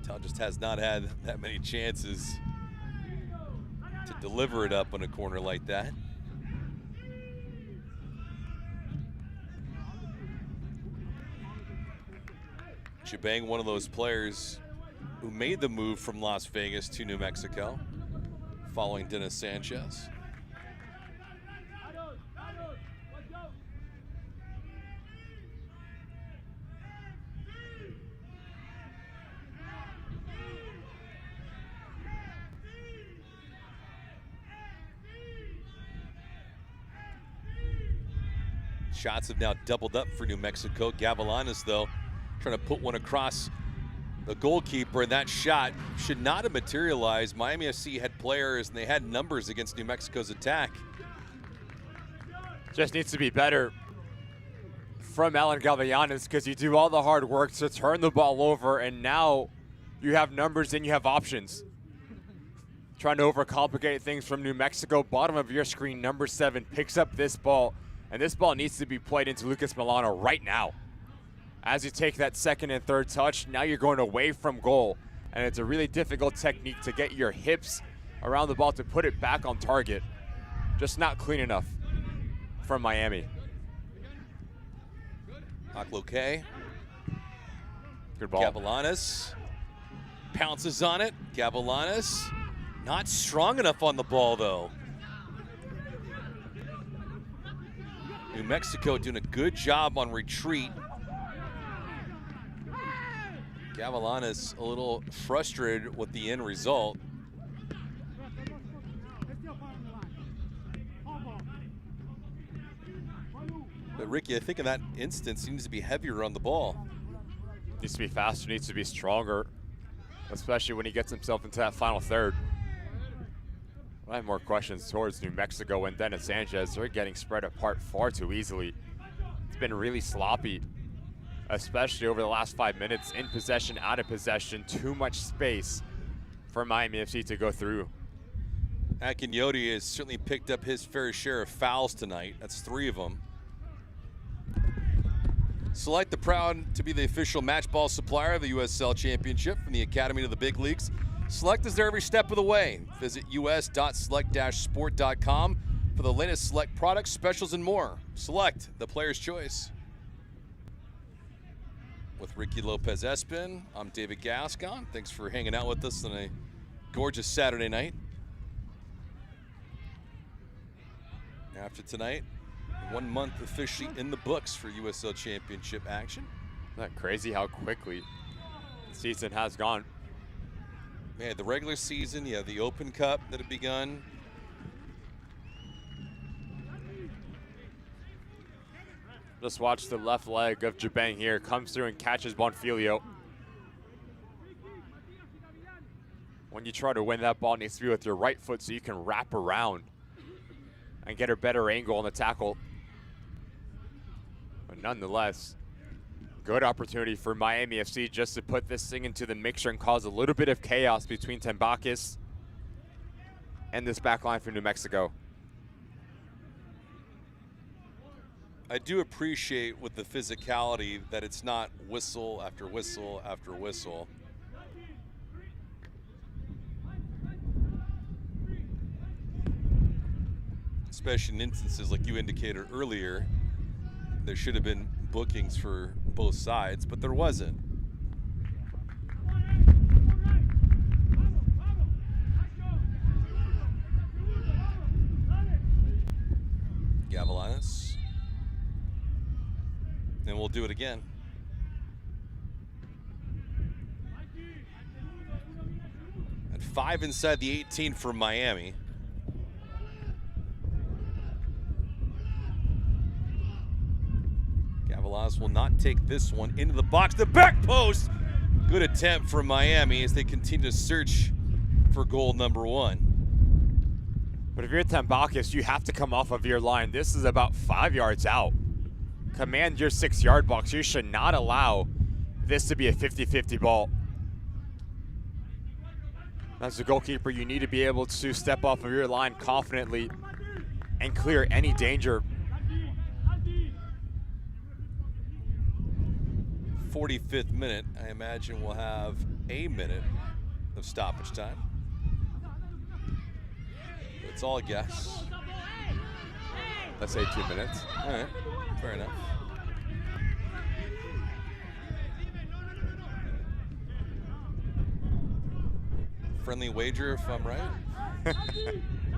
Tal just has not had that many chances to deliver it up on a corner like that. Jabang, one of those players who made the move from Las Vegas to New Mexico following Dennis Sanchez. Shots have now doubled up for New Mexico. Gavilanes, though, trying to put one across the goalkeeper, and that shot should not have materialized. Miami FC had players and they had numbers against New Mexico's attack. Just needs to be better from Alan Gavilanes, because you do all the hard work to turn the ball over, and now you have numbers and you have options. Trying to overcomplicate things from New Mexico. Bottom of your screen, number 7 picks up this ball, and this ball needs to be played into Lucas Milano right now. As you take that second and third touch, now you're going away from goal, and it's a really difficult technique to get your hips around the ball to put it back on target. Just not clean enough from Miami. Akloke. Good ball. Gavilanes pounces on it. Gavilanes not strong enough on the ball, though. New Mexico doing a good job on retreat. Gavilanes a little frustrated with the end result. But Ricky, I think in that instance, he needs to be heavier on the ball. Needs to be faster, needs to be stronger, especially when he gets himself into that final third. I have more questions towards New Mexico and Dennis Sanchez. They're getting spread apart far too easily. It's been really sloppy, especially over the last 5 minutes. In possession, out of possession, too much space for Miami FC to go through. Akinyoti has certainly picked up his fair share of fouls tonight. That's 3 of them. Select, the proud to be the official match ball supplier of the USL Championship, from the Academy to the big leagues. Select is there every step of the way. Visit us.select-sport.com for the latest Select products, specials, and more. Select, the player's choice. With Ricky Lopez-Espin, I'm David Gascon. Thanks for hanging out with us on a gorgeous Saturday night. After tonight, 1 month officially in the books for USL Championship action. Isn't that crazy how quickly the season has gone? Man, the regular season, yeah, the Open Cup that had begun. Just watch the left leg of Jabang here. Comes through and catches Bonfilio. When you try to win, that ball needs to be with your right foot so you can wrap around and get a better angle on the tackle. But nonetheless, good opportunity for Miami FC just to put this thing into the mixture and cause a little bit of chaos between Tambakis and this back line for New Mexico. I do appreciate with the physicality that it's not whistle after whistle after whistle. Especially in instances like you indicated earlier, there should have been bookings for both sides, but there wasn't. Gavilanes. And we'll do it again. At 5 inside the 18 for Miami. Gavilanes will not take this one into the box. The back post. Good attempt from Miami as they continue to search for goal number 1. But if you're Tambakis, you have to come off of your line. This is about 5 yards out. Command your 6-yard box. You should not allow this to be a 50-50 ball. As a goalkeeper, you need to be able to step off of your line confidently and clear any danger. 45th minute, I imagine we'll have a minute of stoppage time. It's all a guess. Let's say 2 minutes. All right, fair enough. Friendly wager if I'm right.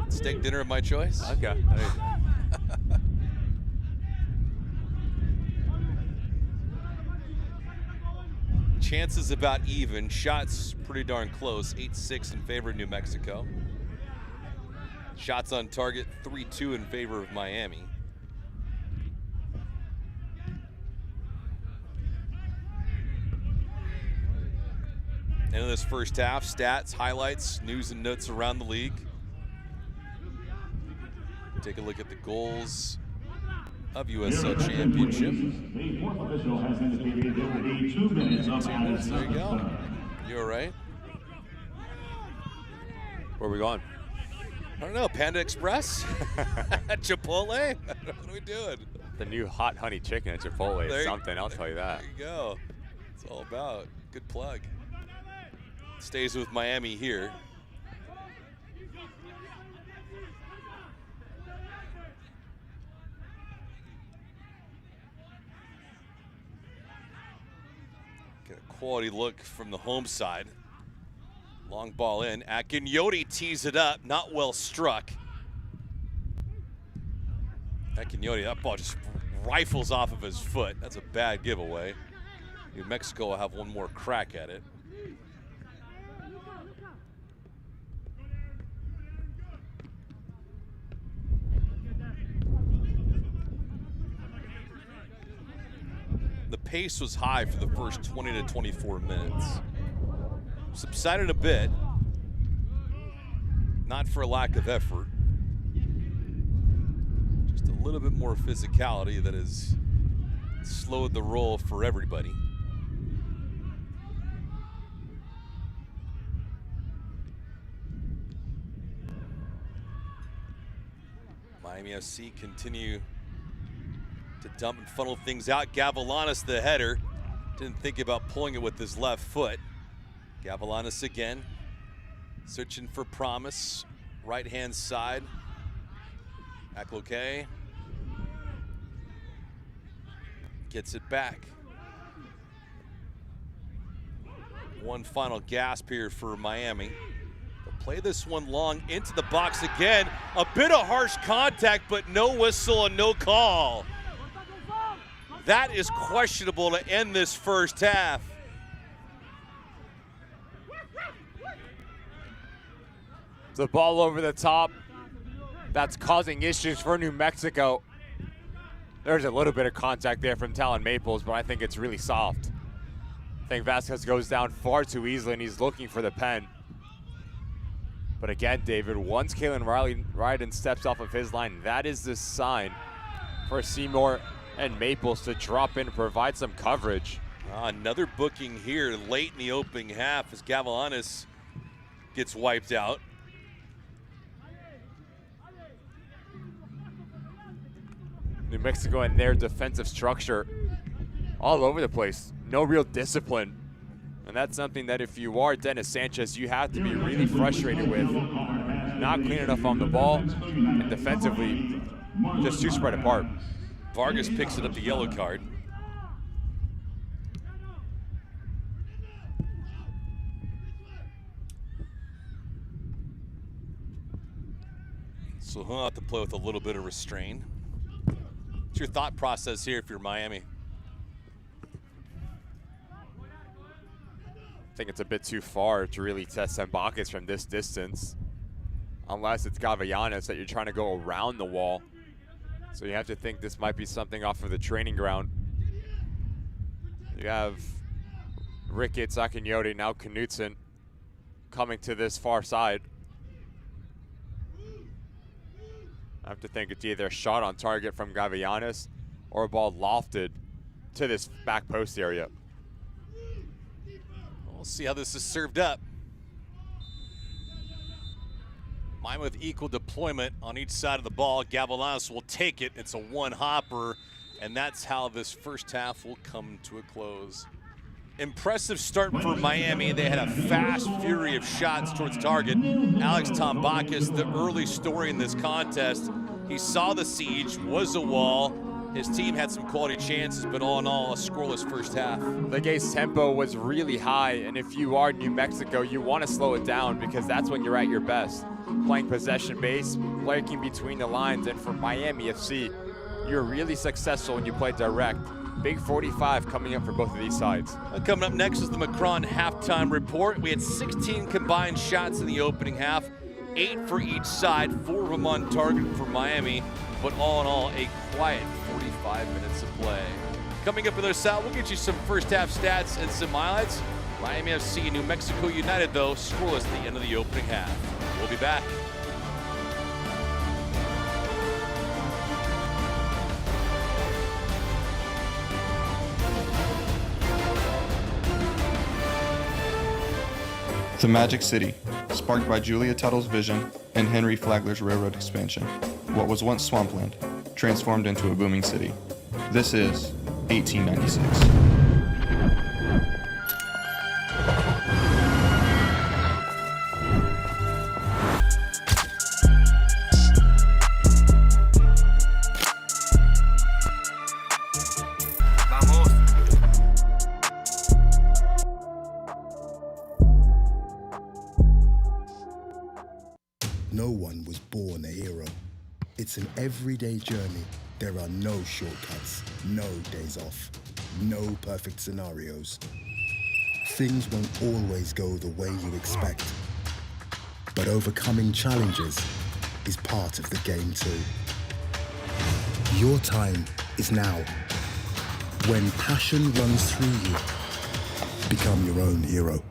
Steak dinner of my choice. Okay. Chances about even. Shots pretty darn close. 8-6 in favor of New Mexico. Shots on target, 3-2 in favor of Miami. End of this first half, stats, highlights, news and notes around the league. Take a look at the goals of USL Championship. The fourth official has indicated there will be 2 minutes of added There you go. You all right? Where are we going? I don't know, Panda Express? Chipotle? What are we doing? The new hot honey chicken at Chipotle is something, I'll tell you that. There you go. It's all about. Good plug. Stays with Miami here. Get a quality look from the home side. Long ball in. Akinyoti tees it up, not well struck. Akinyoti, that ball just rifles off of his foot. That's a bad giveaway. New Mexico will have one more crack at it. The pace was high for the first 20 to 24 minutes. Subsided a bit, not for a lack of effort. Just a little bit more physicality that has slowed the roll for everybody. Miami FC continue to dump and funnel things out. Gavilanes, the header, didn't think about pulling it with his left foot. Gavilanes again, searching for promise. Right-hand side. Akloke gets it back. One final gasp here for Miami. They'll play this one long into the box again. A bit of harsh contact, but no whistle and no call. That is questionable to end this first half. The ball over the top. That's causing issues for New Mexico. There's a little bit of contact there from Talon Maples, but I think it's really soft. I think Vasquez goes down far too easily, and he's looking for the pen. But again, David, once Kalen Ryden steps off of his line, that is the sign for Seymour and Maples to drop in and provide some coverage. Another booking here late in the opening half as Gavilanes gets wiped out. New Mexico and their defensive structure all over the place. No real discipline. And that's something that if you are Dennis Sanchez, you have to be really frustrated with. Not clean enough on the ball, and defensively, just too spread apart. Vargas picks it up, the yellow card. So he'll have to play with a little bit of restraint. What's your thought process here if you're Miami? I think it's a bit too far to really test Sambakis from this distance. Unless it's Gavilanes that you're trying to go around the wall. So you have to think this might be something off of the training ground. You have Ricketts, Akinyoti, now Knutson. coming to this far side. I have to think it's either a shot on target from Gavianis or a ball lofted to this back post area. We'll see how this is served up. Miami with equal deployment on each side of the ball. Gavianis will take it. It's a one-hopper, and that's how this first half will come to a close. Impressive start for Miami. They had a fast fury of shots towards target. Alex Tombakis, the early story in this contest. He saw the siege, was a wall. His team had some quality chances, but all in all, a scoreless first half. The game's tempo was really high, and if you are New Mexico, you want to slow it down because that's when you're at your best. Playing possession base, breaking between the lines, and for Miami FC, you're really successful when you play direct. Big 45 coming up for both of these sides. Coming up next is the Macron halftime report. We had 16 combined shots in the opening half, 8 for each side, 4 of them on target for Miami, but all in all, a quiet 45 minutes of play. Coming up on the other side, we'll get you some first half stats and some highlights. Miami FC and New Mexico United, though, scoreless at the end of the opening half. We'll be back. The Magic City, sparked by Julia Tuttle's vision and Henry Flagler's railroad expansion. What was once swampland, transformed into a booming city. This is 1896. No one was born a hero. It's an everyday journey. There are no shortcuts, no days off, no perfect scenarios. Things won't always go the way you expect. But overcoming challenges is part of the game too. Your time is now. When passion runs through you, become your own hero.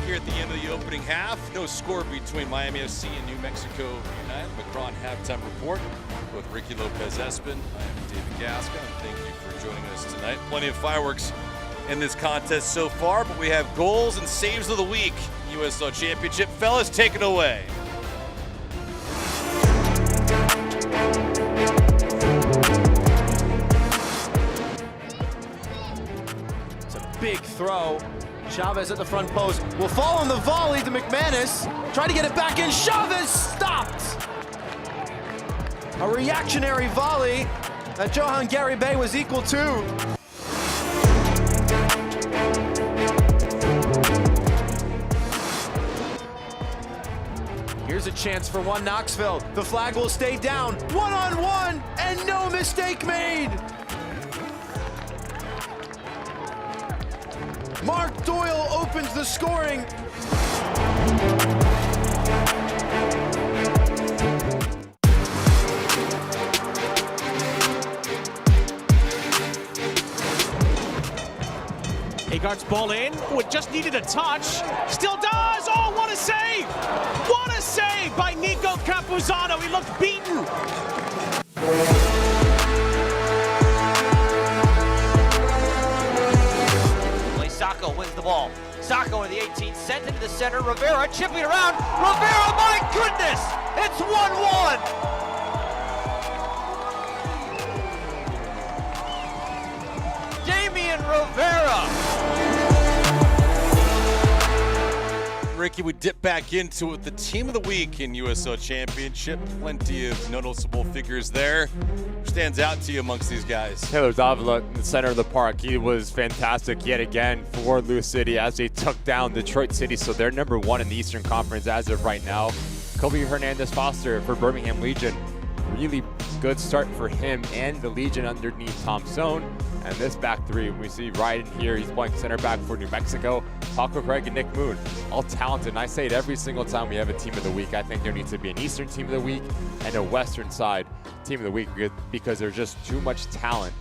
Here at the end of the opening half, no score between Miami FC and New Mexico United. Macron halftime report with Ricky Lopez-Espin. I am David Gasca, and thank you for joining us tonight. Plenty of fireworks in this contest so far, but we have goals and saves of the week. USL Championship. Fellas, take it away. It's a big throw. Chavez at the front post will fall on the volley to McManus. Try to get it back in. Chavez stopped. A reactionary volley that Johan Garibay was equal to. Here's a chance for one Knoxville. The flag will stay down. One-on-one, and no mistake made. Mark Doyle opens the scoring. Agart's ball in, just needed a touch. Still does, oh, what a save! What a save by Nico Capuzano, he looked beaten. Sacco wins the ball. Sacco in the 18th, sent into the center. Rivera chipping around. Rivera, my goodness! It's 1-1! Damian Rivera! Ricky, we dip back into it. The team of the week in USL Championship. Plenty of noticeable figures there. Who stands out to you amongst these guys? Taylor Davila in the center of the park. He was fantastic yet again for Lou City as they took down Detroit City. So they're #1 in the Eastern Conference as of right now. Kobe Hernandez-Foster for Birmingham Legion. Really good start for him and the Legion underneath Tom Stone. And this back three, we see Ryden here. He's playing center back for New Mexico. Paco Craig and Nick Moon, all talented. And I say it every single time we have a team of the week. I think there needs to be an Eastern team of the week and a Western side team of the week because there's just too much talent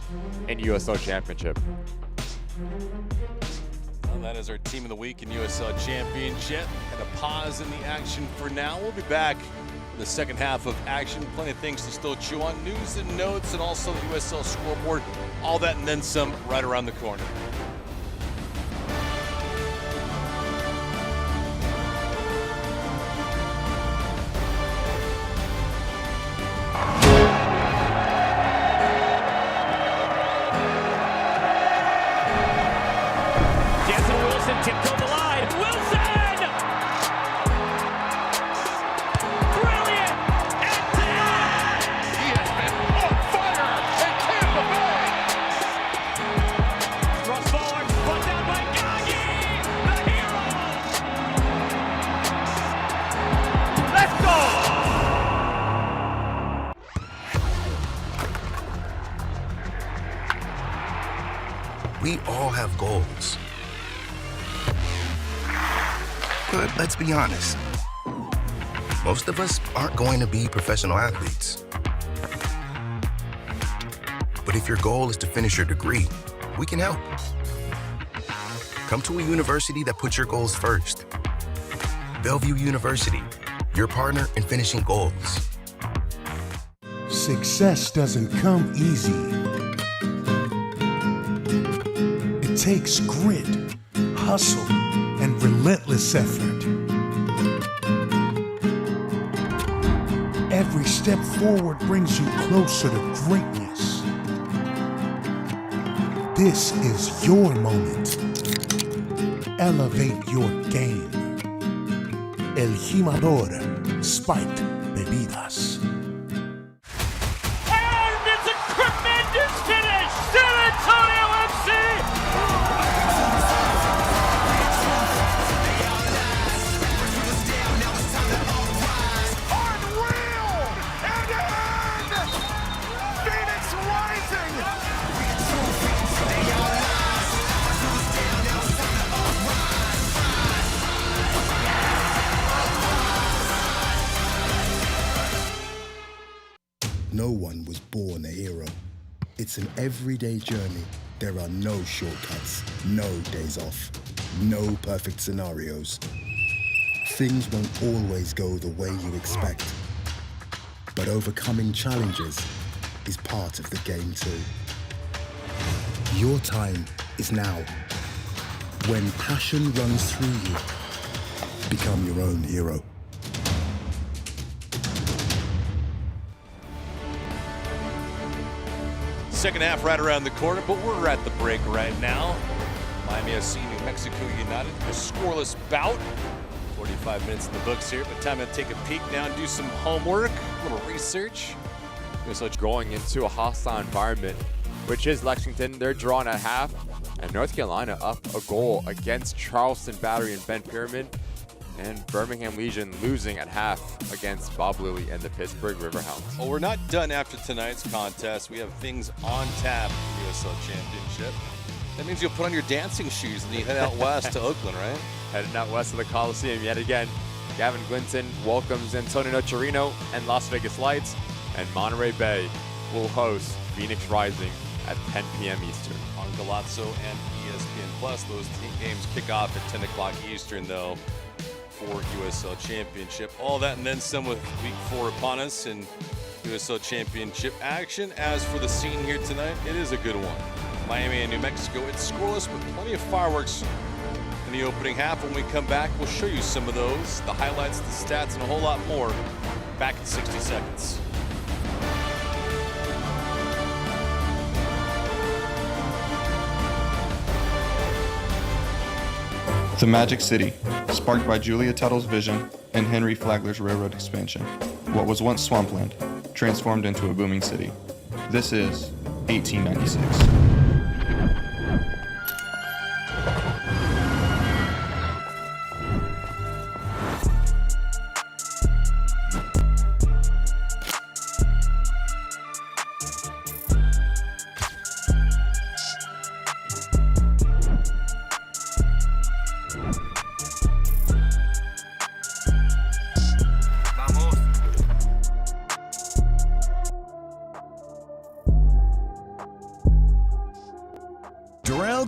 in USL Championship. Well, that is our team of the week in USL Championship. And a pause in the action for now. We'll be back in the second half of action. Plenty of things to still chew on. News and notes and also the USL scoreboard. All that and then some right around the corner. Tiptoed the line. Wilson! Brilliant! He has been on fire in Tampa Bay. Cross forward, put down by Gagi, the hero! Let's go! We all have goals. But let's be honest, most of us aren't going to be professional athletes. But if your goal is to finish your degree, we can help. Come to a university that puts your goals first. Bellevue University, your partner in finishing goals. Success doesn't come easy. It takes grit, hustle, and relentless effort. Every step forward brings you closer to greatness. This is your moment. Elevate your game. El Jimador Spiked Bebidas. And it's a tremendous finish! San Antonio FC! No one was born a hero. It's an everyday journey. There are no shortcuts, no days off, no perfect scenarios. Things won't always go the way you expect. But overcoming challenges is part of the game too. Your time is now. When passion runs through you, become your own hero. Second half right around the corner, but we're at the break right now. Miami FC, New Mexico United, a scoreless bout. 45 minutes in the books here, but time to take a peek now and do some homework, a little research. So going into a hostile environment, which is Lexington. They're drawn at half, and North Carolina up a goal against Charleston Battery and Ben Pyramid, and Birmingham Legion losing at half against Bob Lilly and the Pittsburgh Riverhounds. Well, we're not done after tonight's contest. We have things on tap in the USL Championship. That means you'll put on your dancing shoes and you head out west to Oakland, right? Heading out west of the Coliseum yet again. Gavin Glinton welcomes Antonio Nocerino and Las Vegas Lights, and Monterey Bay will host Phoenix Rising at 10 p.m. Eastern. On Galazzo and ESPN Plus, those games kick off at 10 o'clock Eastern, though, for USL Championship. All that and then some with Week 4 upon us and USL Championship action. As for the scene here tonight, it is a good one. Miami and New Mexico, it's scoreless with plenty of fireworks in the opening half. When we come back, we'll show you some of those, the highlights, the stats, and a whole lot more back in 60 seconds. To Magic City, sparked by Julia Tuttle's vision and Henry Flagler's railroad expansion. What was once swampland, transformed into a booming city. This is 1896.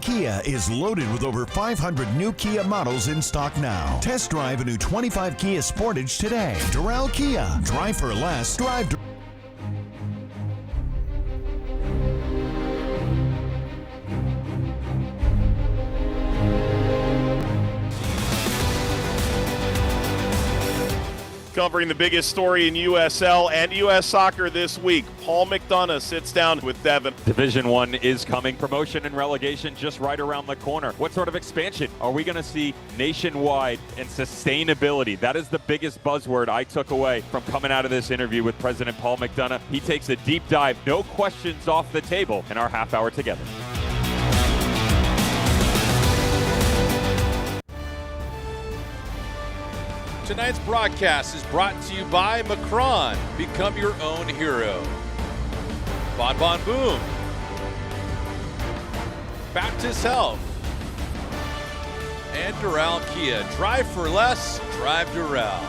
Kia is loaded with over 500 new Kia models in stock now. Test drive a new 25 Kia Sportage today. Doral Kia. Drive for less. Drive. Covering the biggest story in USL and US soccer this week, Paul McDonough sits down with Devin. Division 1 is coming. Promotion and relegation just right around the corner. What sort of expansion are we going to see nationwide, and sustainability? That is the biggest buzzword I took away from coming out of this interview with President Paul McDonough. He takes a deep dive, no questions off the table, in our half hour together. Tonight's broadcast is brought to you by Macron. Become your own hero. Bon Bon Boom. Baptist Health. And Doral Kia. Drive for less, drive Doral.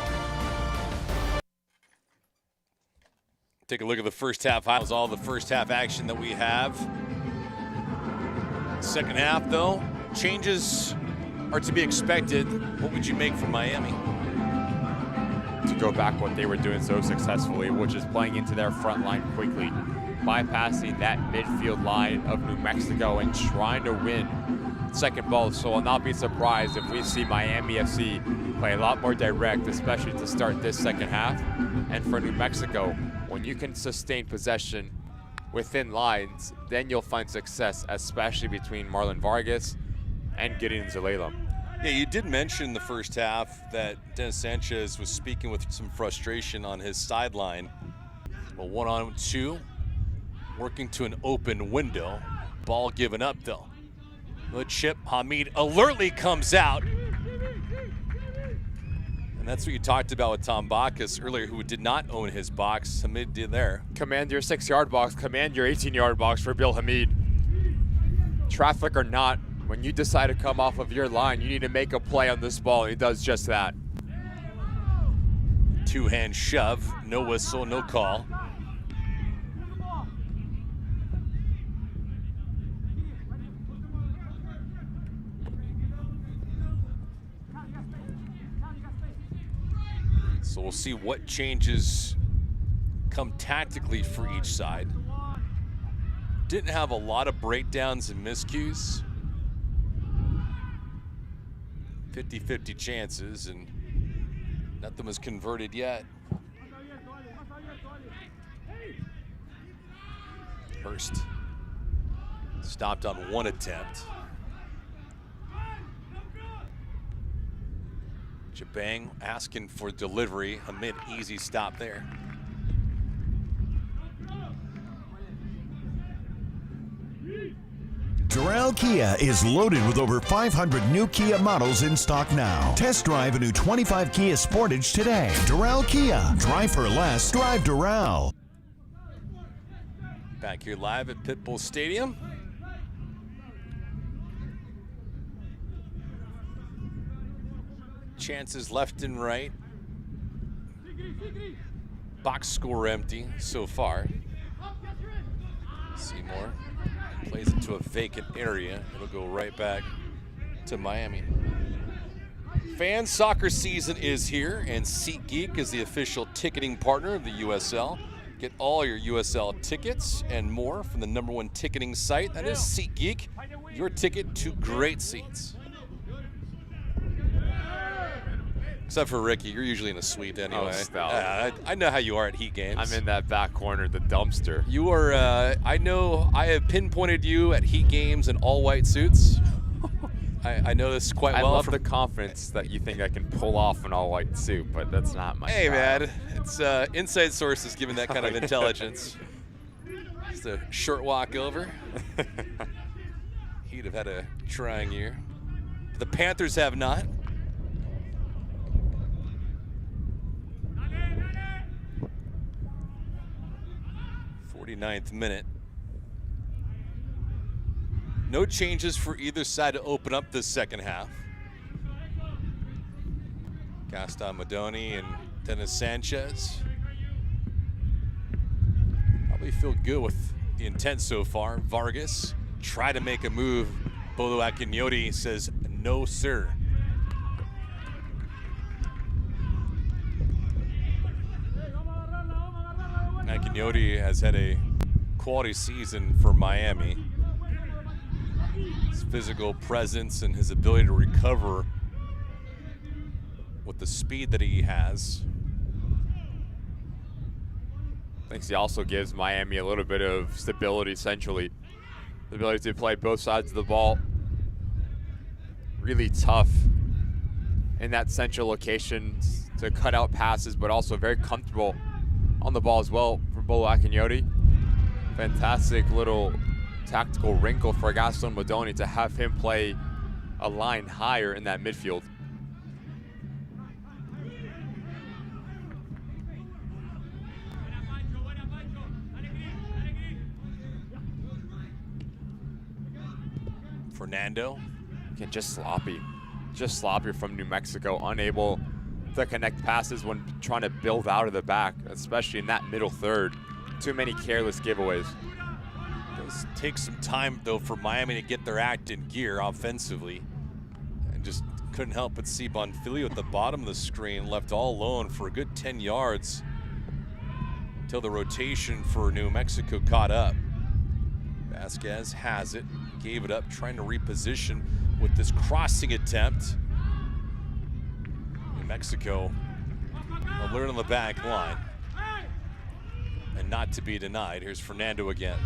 Take a look at the first half highlights. All the first half action that we have. Second half, though, changes are to be expected. What would you make from Miami? To go back what they were doing so successfully, which is playing into their front line quickly, bypassing that midfield line of New Mexico and trying to win second ball. So I'll not be surprised if we see Miami FC play a lot more direct, especially to start this second half. And for New Mexico, when you can sustain possession within lines, then you'll find success, especially between Marlon Vargas and Gideon Zalela. Yeah, you did mention in the first half that Dennis Sanchez was speaking with some frustration on his sideline. Well, 1-on-2, working to an open window. Ball given up, though. The chip, Hamid alertly comes out. And that's what you talked about with Tom Bacchus earlier, who did not own his box. Hamid did there. Command your 6-yard box, command your 18-yard box for Bill Hamid. Traffic or not, when you decide to come off of your line, you need to make a play on this ball, and he does just that. Two-hand shove, no whistle, no call. So we'll see what changes come tactically for each side. Didn't have a lot of breakdowns and miscues. 50-50 chances, and nothing was converted yet. Hurst stopped on one attempt. Jabang asking for delivery. A mid-easy stop there. Doral Kia is loaded with over 500 new Kia models in stock now. Test drive a new 25 Kia Sportage today. Doral Kia. Drive for less. Drive Doral. Back here live at Pitbull Stadium. Chances left and right. Box score empty so far. Seymour plays into a vacant area. It'll go right back to Miami. Fan soccer season is here, and SeatGeek is the official ticketing partner of the USL. Get all your USL tickets and more from the #1 ticketing site. That is SeatGeek, your ticket to great seats. Except for Ricky, you're usually in a suite anyway. Oh, I know how you are at Heat games. I'm in that back corner, the dumpster. You are, I know I have pinpointed you at Heat games in all white suits. I know this quite I well. love the confidence that you think I can pull off an all-white suit, but that's not my Hey, style. man, it's inside sources giving that kind of intelligence. Just a short walk over. He'd have had a trying year. The Panthers have not. .49th minute. No changes for either side to open up this second half. Gaston Madoni and Dennis Sanchez probably feel good with the intent so far. Vargas try to make a move. Bodo Akinyoti says no, sir. Akinyoti has had a quality season for Miami. His physical presence and his ability to recover with the speed that he has. I think he also gives Miami a little bit of stability centrally. The ability to play both sides of the ball. Really tough in that central location to cut out passes, but also very comfortable on the ball as well for Bodo Akinyoti. Fantastic little tactical wrinkle for Gaston Madoni to have him play a line higher in that midfield. Fernando. Again, just sloppy from New Mexico, unable to connect passes when trying to build out of the back, especially in that middle third. Too many careless giveaways. It does take some time, though, for Miami to get their act in gear offensively. And just couldn't help but see Bonfilio at the bottom of the screen, left all alone for a good 10 yards until the rotation for New Mexico caught up. Vasquez has it, gave it up, trying to reposition with this crossing attempt. New Mexico alert on the back line. And not to be denied. Here's Fernando again.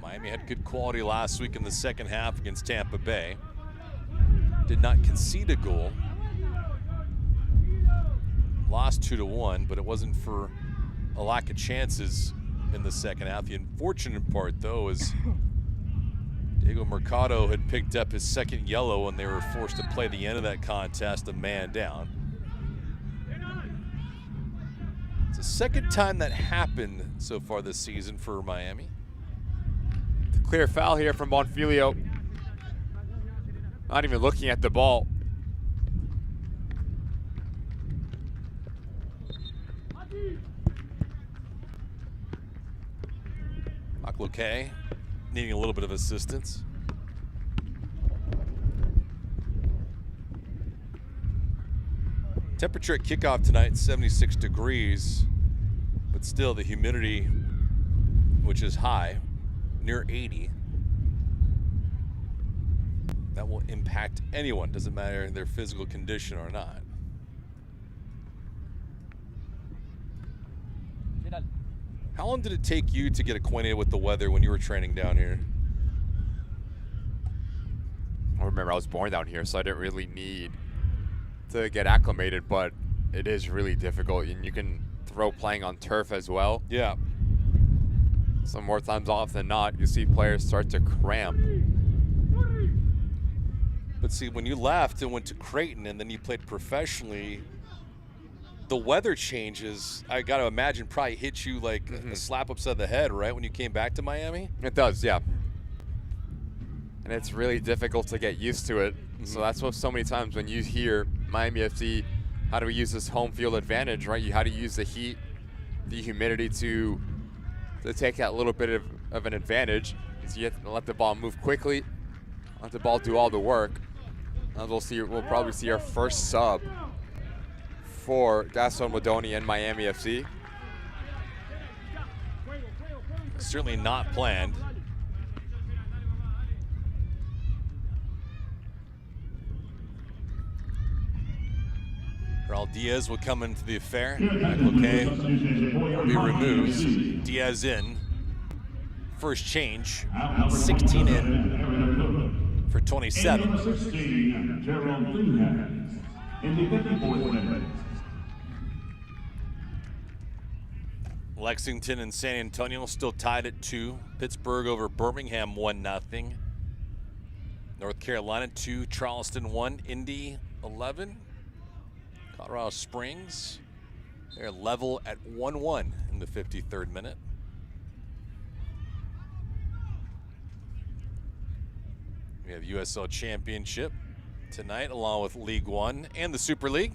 Miami had good quality last week in the second half against Tampa Bay. Did not concede a goal. Lost 2-1, but it wasn't for a lack of chances in the second half. The unfortunate part, though, is Diego Mercado had picked up his second yellow and they were forced to play the end of that contest a man down. It's the second time that happened so far this season for Miami. Clear foul here from Bonfilio. Not even looking at the ball. Akloke needing a little bit of assistance. Temperature at kickoff tonight, 76 degrees, but still the humidity, which is high, near 80. That will impact anyone, doesn't matter their physical condition or not. How long did it take you to get acquainted with the weather when you were training down here? I remember I was born down here, so I didn't really need to get acclimated, but it is really difficult, and you can throw playing on turf as well. Yeah. So more times off than not, you see players start to cramp. But see, when you left and went to Creighton and then you played professionally, the weather changes, I got to imagine, probably hit you like a slap upside the head, right, when you came back to Miami? It does, yeah. And it's really difficult to get used to it. So that's what so many times when you hear Miami FC, how do we use this home field advantage, right? You how to use the heat, the humidity to take that little bit of an advantage. So you have to let the ball move quickly, let the ball do all the work. And we'll probably see our first sub for Gaston Madoni and Miami FC. Certainly not planned. Raul Diaz will come into the affair. Michael K will be removed. Diaz in. First change. 16 in for 27. Lexington and San Antonio still tied at 2. Pittsburgh over Birmingham 1-0. North Carolina 2, Charleston 1, Indy 11. Colorado Springs, they're level at 1-1 in the 53rd minute. We have USL Championship tonight along with League One and the Super League.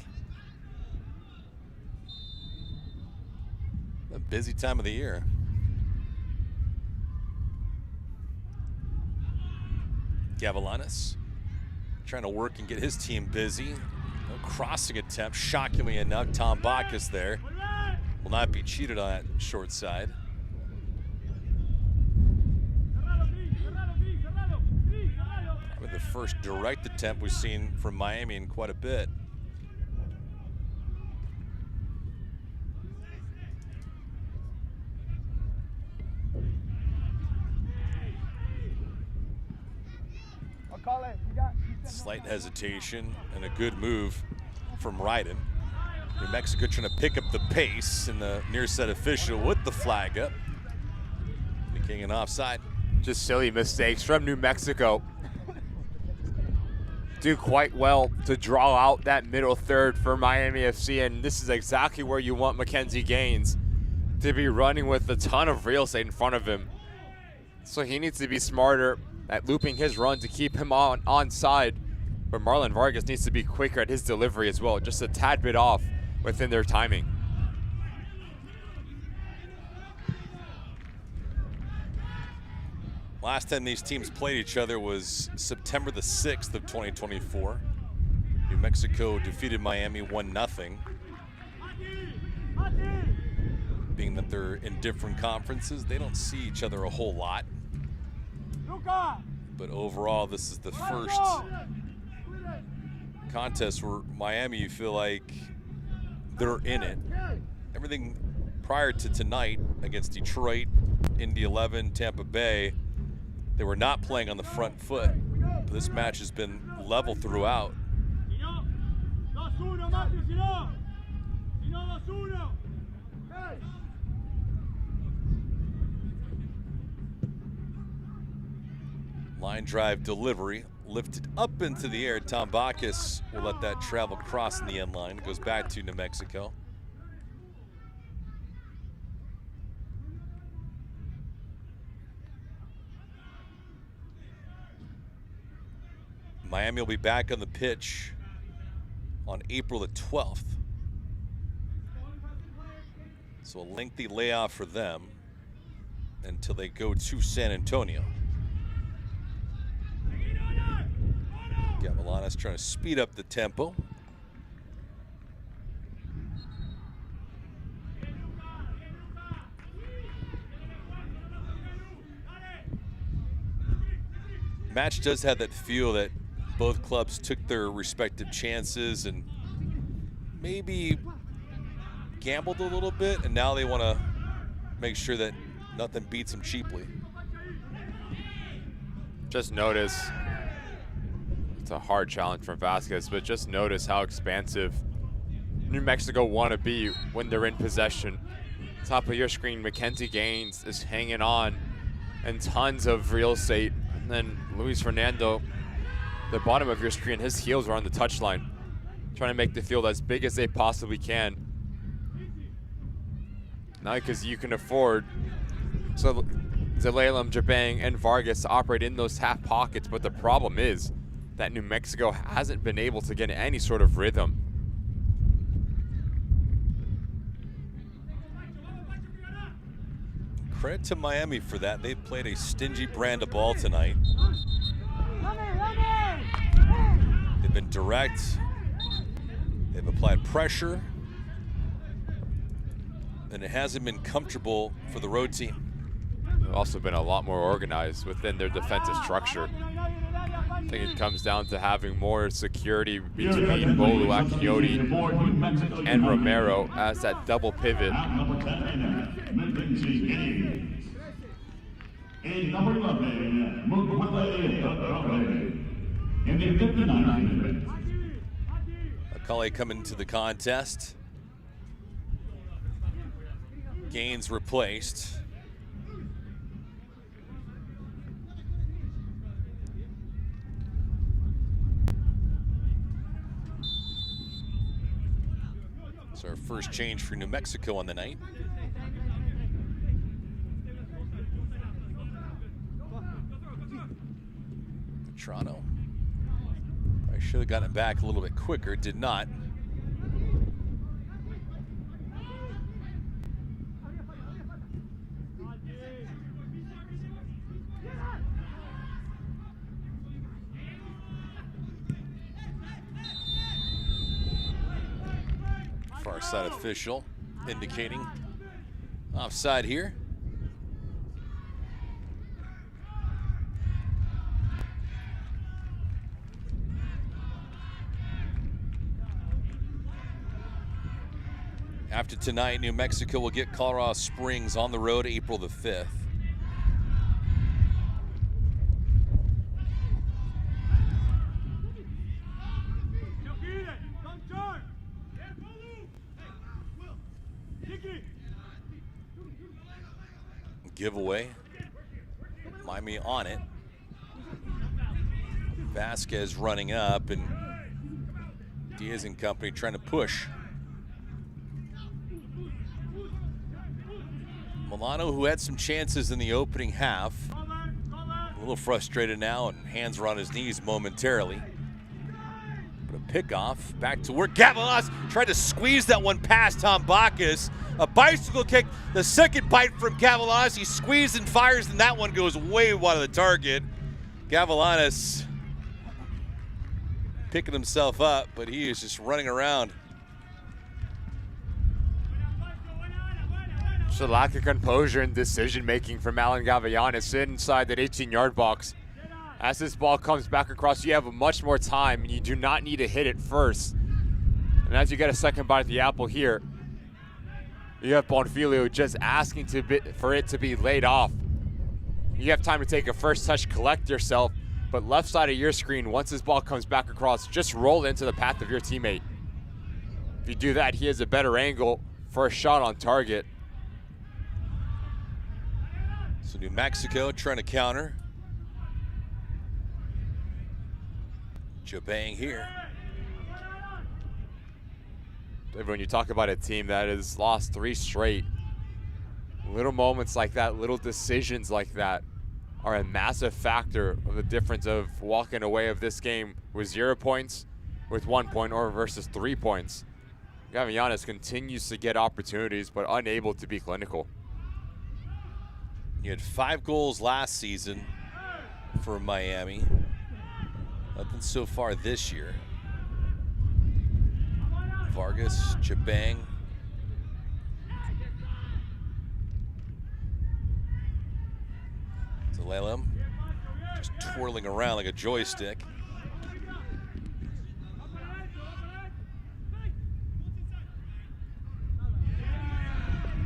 A busy time of the year. Gavilanes trying to work and get his team busy. No crossing attempt, shockingly enough. Tom Bacchus there will not be cheated on that short side. Probably the first direct attempt we've seen from Miami in quite a bit. Slight hesitation and a good move from Ryden. New Mexico trying to pick up the pace, and the near set official with the flag up, making an offside. Just silly mistakes from New Mexico. Do quite well to draw out that middle third for Miami FC, and this is exactly where you want Mackenzie Gaines to be running with a ton of real estate in front of him. So he needs to be smarter at looping his run to keep him onside. But Marlon Vargas needs to be quicker at his delivery as well, just a tad bit off within their timing. Last time these teams played each other was September the 6th of 2024. New Mexico defeated Miami 1-0. Being that they're in different conferences, they don't see each other a whole lot. But overall, this is the first contest where Miami, you feel like they're in it. Everything prior to tonight against Detroit, Indy 11, Tampa Bay, they were not playing on the front foot. But this match has been level throughout. Line drive delivery, lifted up into the air. Tom Bacchus will let that travel crossing the end line. It goes back to New Mexico. Miami will be back on the pitch on April the 12th. So a lengthy layoff for them until they go to San Antonio. Gavilanes trying to speed up the tempo. Match does have that feel that both clubs took their respective chances and maybe gambled a little bit, and now they want to make sure that nothing beats them cheaply. Just notice, it's a hard challenge from Vasquez, but just notice how expansive New Mexico want to be when they're in possession. Top of your screen, Mackenzie Gaines is hanging on and tons of real estate. And then Luis Fernando, the bottom of your screen, his heels are on the touchline, trying to make the field as big as they possibly can. Not because you can afford Zelalem, Jabang, and Vargas to operate in those half pockets, but the problem is that New Mexico hasn't been able to get any sort of rhythm. Credit to Miami for that. They've played a stingy brand of ball tonight. They've been direct. They've applied pressure. And it hasn't been comfortable for the road team. They've also been a lot more organized within their defensive structure. I think it comes down to having more security between Bolu Akinyoti and Romero as that double pivot. Akali coming to the contest. Gaines replaced. It's our first change for New Mexico on the night. Toronto. I should have gotten it back a little bit quicker, did not. Far side official indicating offside here. After tonight, New Mexico will get Colorado Springs on the road April the 5th. Giveaway. Miami on it. Vasquez running up and Diaz and company trying to push. Milano, who had some chances in the opening half, a little frustrated now and hands are on his knees momentarily. But a pickoff, back to work. Gavilanes tried to squeeze that one past Tom Bacchus. A bicycle kick, the second bite from Gavilanes. He squeezed and fires, and that one goes way wide of the target. Gavilanes picking himself up, but he is just running around. Just a lack of composure and decision-making from Alan Gavilanes inside that 18-yard box. As this ball comes back across, you have much more time, and you do not need to hit it first. And as you get a second bite at the apple here, you have Bonfilio just asking for it to be laid off. You have time to take a first touch, collect yourself, but left side of your screen, once this ball comes back across, just roll into the path of your teammate. If you do that, he has a better angle for a shot on target. So New Mexico trying to counter. Jabang here. When you talk about a team that has lost 3 straight, little moments like that, little decisions like that are a massive factor of the difference of walking away of this game with 0 points, with 1 point, or versus 3 points. Gavilanes continues to get opportunities, but unable to be clinical. You had 5 goals last season for Miami. Nothing so far this year. Vargas, Jabang. Zalelem just twirling around like a joystick.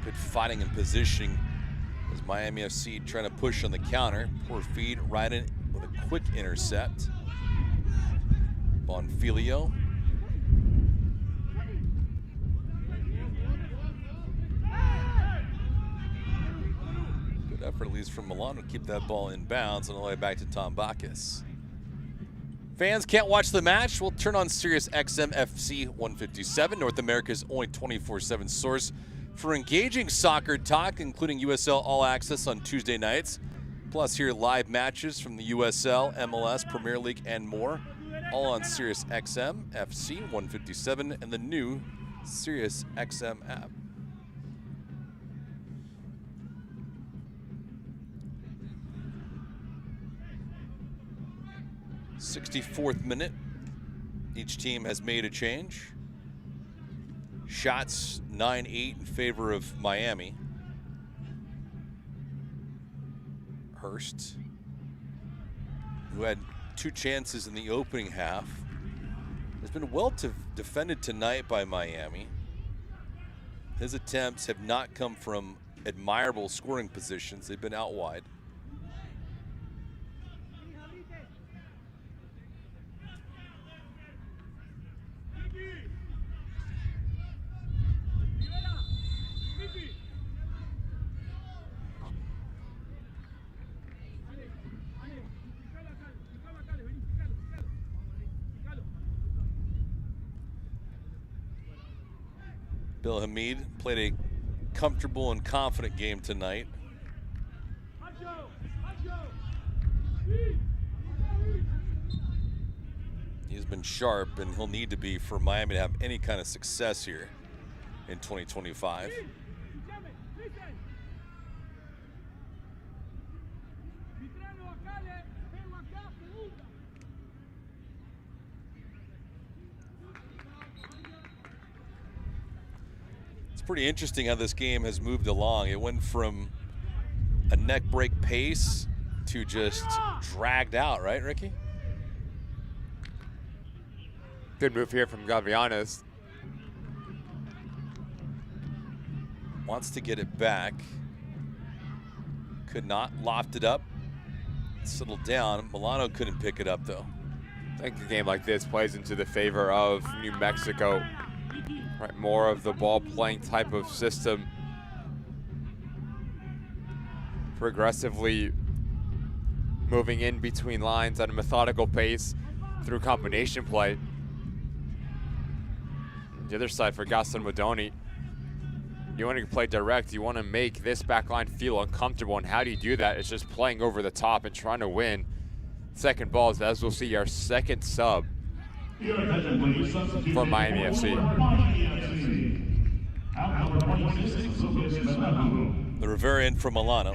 Good fighting and positioning as Miami FC trying to push on the counter. Poor feed right in with a quick intercept. Bonfilio. Good effort at least from Milano to keep that ball in bounds on the way back to Tom Bacchus. Fans can't watch the match? We'll turn on Sirius XM FC 157, North America's only 24/7 source for engaging soccer talk, including USL All Access on Tuesday nights. Plus, hear live matches from the USL, MLS, Premier League, and more. All on Sirius XM FC 157 and the new Sirius XM app. '64th minute. Each team has made a change. Shots 9-8 in favor of Miami. Hurst, who had 2 chances in the opening half. Has been well defended tonight by Miami. His attempts have not come from admirable scoring positions. They've been out wide. Bill Hamid played a comfortable and confident game tonight. He's been sharp, and he'll need to be for Miami to have any kind of success here in 2025. It's pretty interesting how this game has moved along. It went from a neck break pace to just dragged out, right, Ricky? Good move here from Gavianes. Wants to get it back. Could not. Loft it up. Settled down. Milano couldn't pick it up, though. I think a game like this plays into the favor of New Mexico. Right, more of the ball playing type of system. Progressively moving in between lines at a methodical pace through combination play. The other side for Gaston Modoni, you want to play direct, you want to make this back line feel uncomfortable, and how do you do that? It's just playing over the top and trying to win second balls, as we'll see our second sub for Miami FC. The Rivera in from Milano.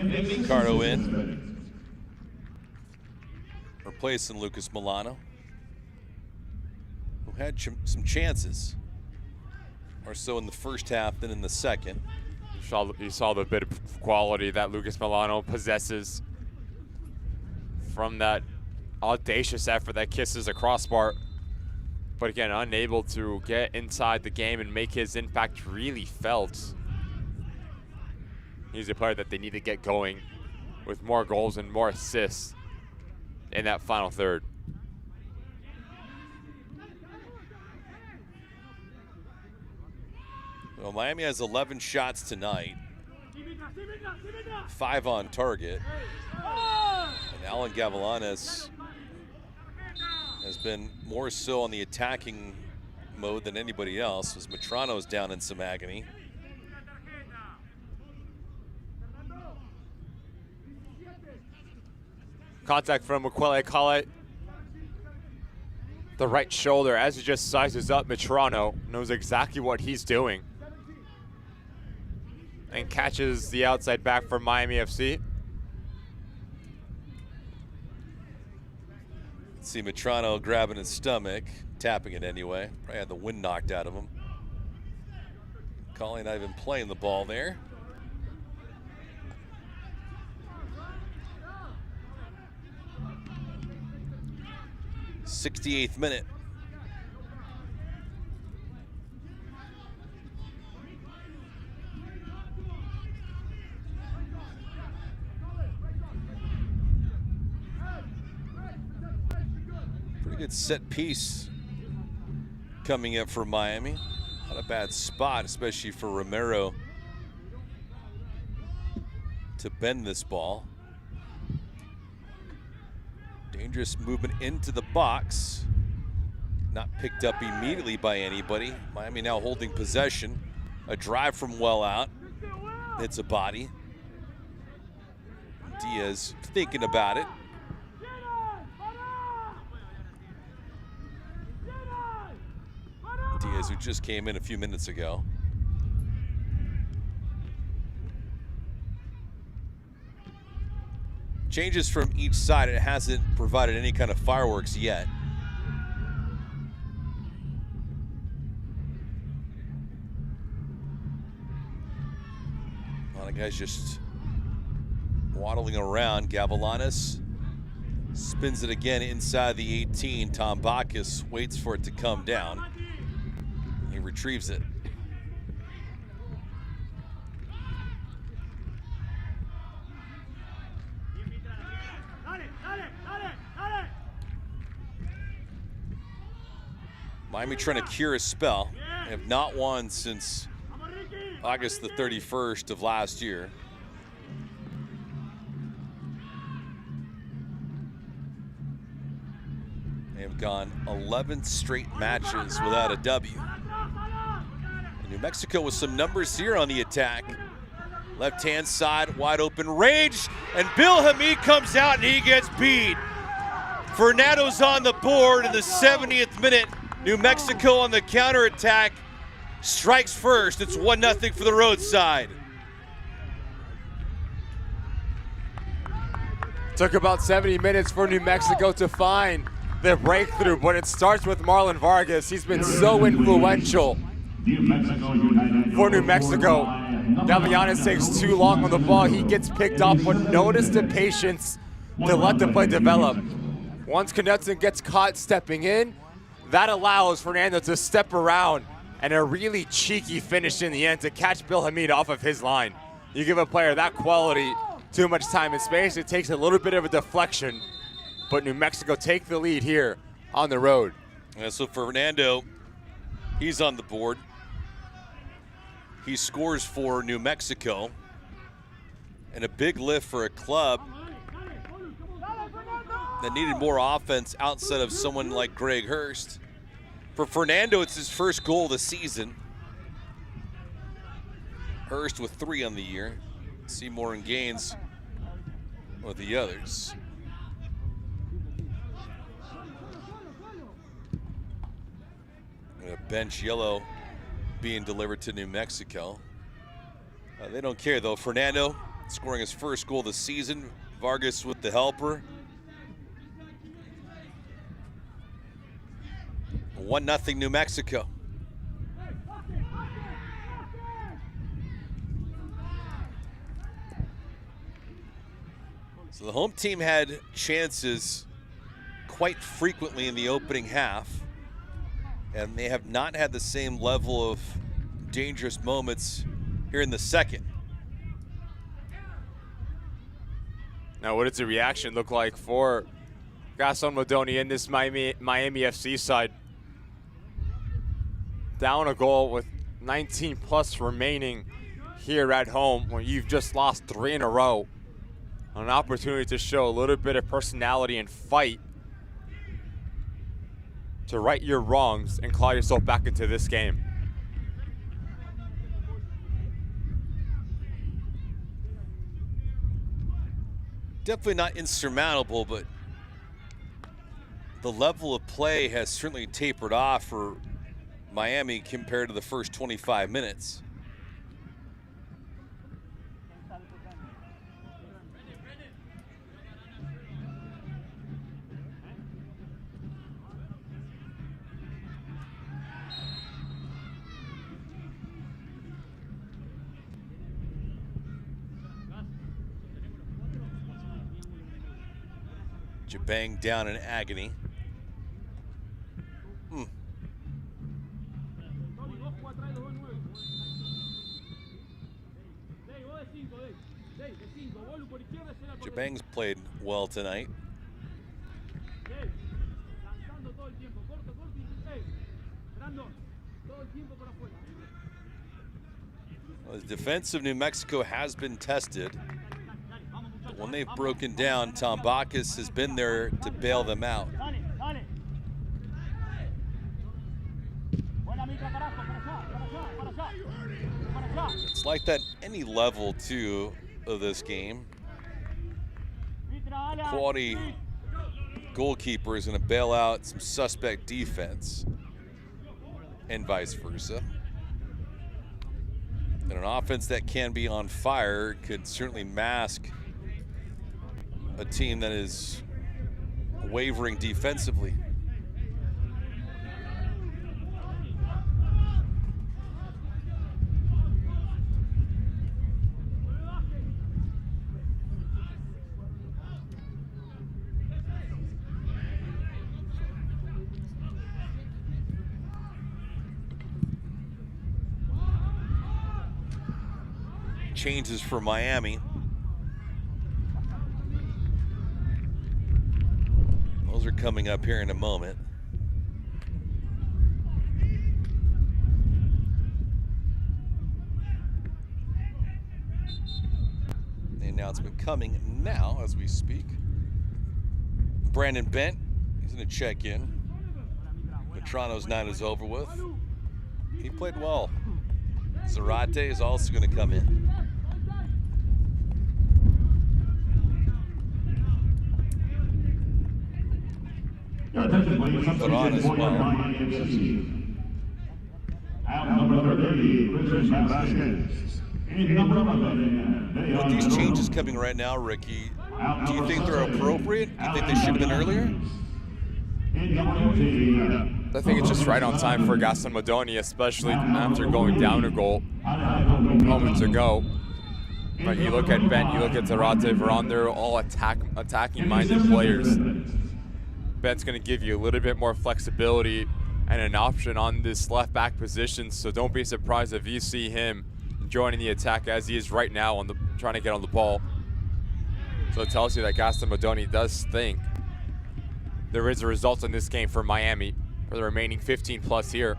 Ricardo in, replacing Lucas Milano, who had some chances, more so in the first half than in the second. You saw the bit of quality that Lucas Milano possesses from that audacious effort that kisses a crossbar, but again, unable to get inside the game and make his impact really felt. He's a player that they need to get going with more goals and more assists in that final third. Well, Miami has 11 shots tonight, 5 on target, and Alan Gavilanes has been more so on the attacking mode than anybody else, as Metrano's down in some agony. Contact from Mukwele Kale. The right shoulder, as he just sizes up, Metrano knows exactly what he's doing and catches the outside back for Miami FC. See Metrano grabbing his stomach, tapping it anyway. Probably had the wind knocked out of him. Kale not even playing the ball there. '68th minute. Pretty good set piece coming up for Miami. Not a bad spot, especially for Romero to bend this ball. Dangerous movement into the box. Not picked up immediately by anybody. Miami now holding possession. A drive from well out. Hits a body. Diaz thinking about it. Diaz, who just came in a few minutes ago. Changes from each side. It hasn't provided any kind of fireworks yet. A lot of guys just Waddling around, Gavilanes spins it again inside the 18. Tom Bacchus waits for it to come down. He retrieves it. Miami trying to cure a spell. They have not won since August the 31st of last year. They have gone 11 straight matches without a W. And New Mexico with some numbers here on the attack. Left-hand side, wide open range, and Bill Hamid comes out and he gets beat. Fernando's on the board in the 70th minute. New Mexico on the counterattack, strikes first. It's 1-0 for the roadside. Took about 70 minutes for New Mexico to find the breakthrough, but it starts with Marlon Vargas. He's been so influential for New Mexico. Gavilanes takes too long on the ball. He gets picked up, but notice the patience to let the play develop. Once Knudsen gets caught stepping in, that allows Fernando to step around, and a really cheeky finish in the end to catch Bill Hamid off of his line. You give a player that quality too much time and space, it takes a little bit of a deflection, but New Mexico take the lead here on the road. And so Fernando, he's on the board. He scores for New Mexico, and a big lift for a club that needed more offense outside of someone like Greg Hurst. For Fernando, it's his first goal of the season. Hurst with 3 on the year. Seymour and Gaines with the others. And a bench yellow being delivered to New Mexico. They don't care though. Fernando scoring his first goal of the season. Vargas with the helper. 1-0 New Mexico. So the home team had chances quite frequently in the opening half, and they have not had the same level of dangerous moments here in the second. Now, what does the reaction look like for Gaston Modoni and this Miami FC side? Down a goal with 19 plus remaining here at home when you've just lost 3 in a row. An opportunity to show a little bit of personality and fight to right your wrongs and claw yourself back into this game. Definitely not insurmountable, but the level of play has certainly tapered off for Miami compared to the first 25 minutes. Jabang down in agony. Jabang's played well tonight. Well, the defense of New Mexico has been tested. But when they've broken down, Tom Bacchus has been there to bail them out. It's like that any level, too, of this game. Quality goalkeeper is going to bail out some suspect defense, and vice versa. And an offense that can be on fire could certainly mask a team that is wavering defensively. changes for Miami. Those are coming up here in a moment. The announcement coming now as we speak. Brandon Bent, he's going to check in. Toronto's night is over with. He played well. Zarate is also going to come in. Put on as well. With these changes coming right now, Ricky, do you think they're appropriate? Do you think they should have been earlier? I think it's just right on time for Gaston Modoni, especially after going down a goal moments ago. But you look at Bent, you look at Zarate, Veron, they're all attacking-minded players. Bent's going to give you a little bit more flexibility and an option on this left-back position, so don't be surprised if you see him joining the attack as he is right now, trying to get on the ball. So it tells you that Gaston Modoni does think there is a result in this game for Miami for the remaining 15 plus here.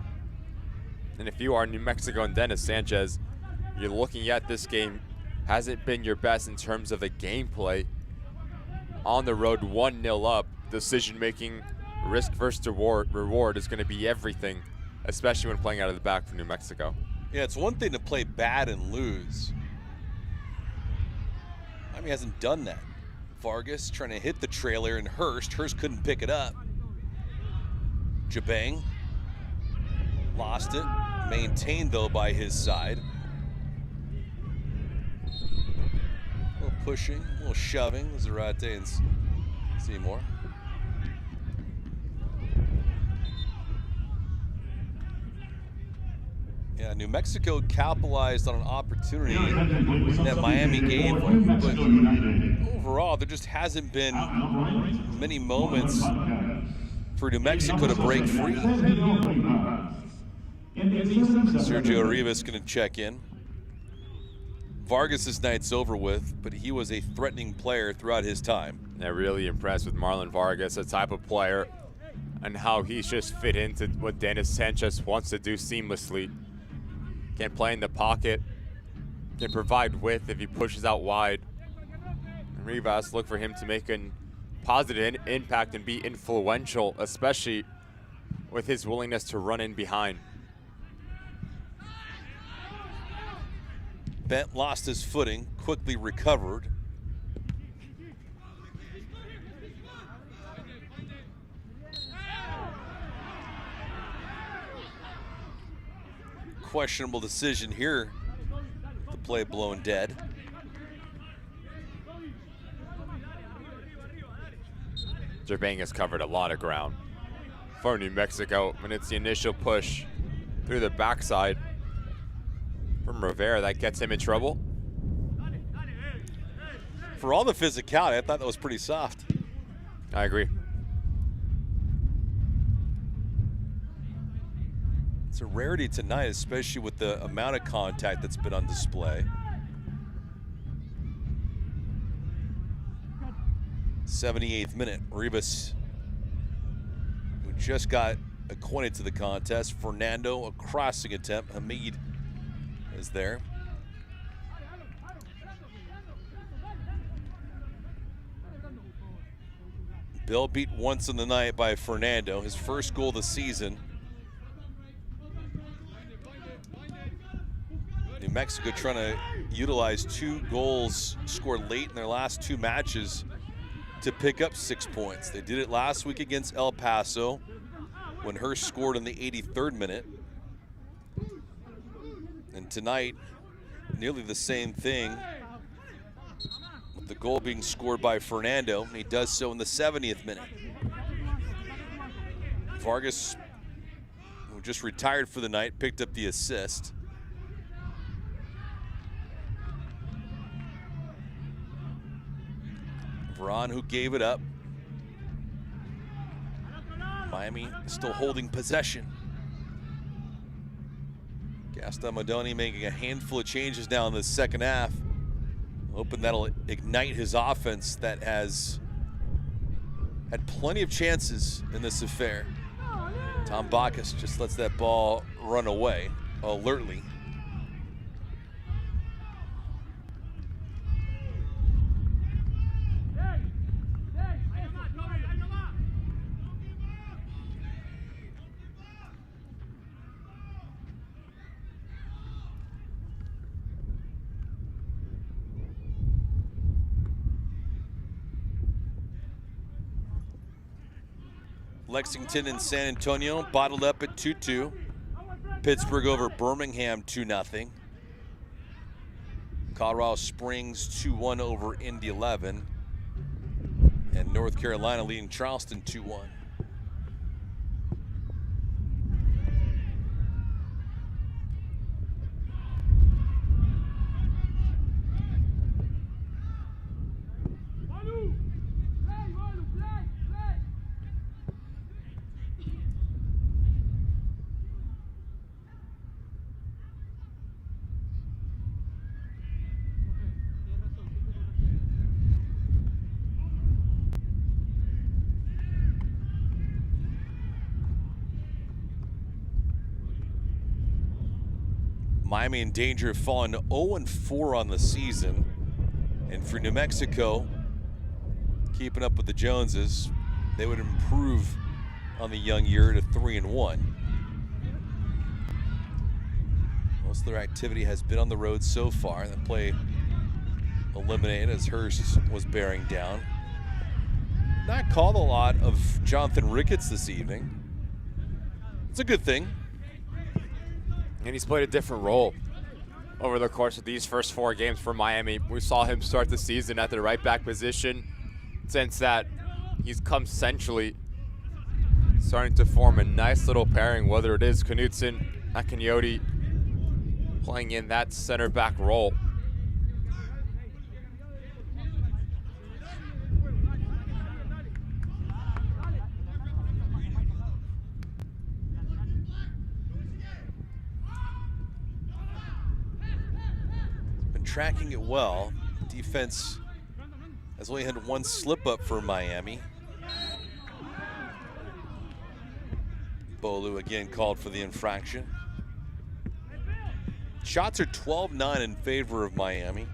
And if you are New Mexico and Dennis Sanchez, you're looking at this game, hasn't been your best in terms of the gameplay. On the road, 1-0 up, decision-making, risk versus reward is going to be everything, especially when playing out of the back for New Mexico. Yeah, it's one thing to play bad and lose. Miami hasn't done that. Vargas trying to hit the trailer and Hurst couldn't pick it up. Jabang lost it, maintained though by his side. A little pushing, a little shoving, Zarate and Seymour. Yeah, New Mexico capitalized on an opportunity that Miami gave them, but overall there just hasn't been many moments for New Mexico to break free. Sergio Rivas going to check in. Vargas' night's over with, but he was a threatening player throughout his time. Yeah, really impressed with Marlon Vargas, a type of player, and how he's just fit into what Dennis Sanchez wants to do seamlessly. Can play in the pocket, can provide width if he pushes out wide. And Rivas, look for him to make a positive impact and be influential, especially with his willingness to run in behind. Bent lost his footing, quickly recovered. Questionable decision here. The play blown dead. Jabang has covered a lot of ground for New Mexico, and it's the initial push through the backside from Rivera that gets him in trouble. For all the physicality, I thought that was pretty soft. I agree. It's a rarity tonight, especially with the amount of contact that's been on display. 78th minute, Rivas, who just got acquainted to the contest. Fernando, a crossing attempt. Hamid is there. Bill beat once in the night by Fernando, his first goal of the season. New Mexico trying to utilize 2 goals scored late in their last 2 matches to pick up 6 points. They did it last week against El Paso when Hurst scored in the 83rd minute. And tonight, nearly the same thing, with the goal being scored by Fernando, and he does so in the 70th minute. Vargas, who just retired for the night, picked up the assist. Veron, who gave it up. Miami still holding possession. Gaston Modoni making a handful of changes now in the second half. Hoping that'll ignite his offense that has had plenty of chances in this affair. Tom Bacchus just lets that ball run away alertly. Lexington and San Antonio bottled up at 2-2. Pittsburgh over Birmingham 2-0. Colorado Springs 2-1 over Indy 11. And North Carolina leading Charleston 2-1. Miami in danger of falling to 0-4 on the season. And for New Mexico, keeping up with the Joneses, they would improve on the young year to 3-1. Most of their activity has been on the road so far. The play eliminated as Hurst was bearing down. Not called a lot of Jonathan Ricketts this evening. It's a good thing. And he's played a different role over the course of these first 4 games for Miami. We saw him start the season at the right back position. Since that, he's come centrally, starting to form a nice little pairing, whether it is Knutson, Akinyoti playing in that center back role. Tracking it well. Defense has only had one slip up for Miami. Bolu again called for the infraction. Shots are 12-9 in favor of Miami.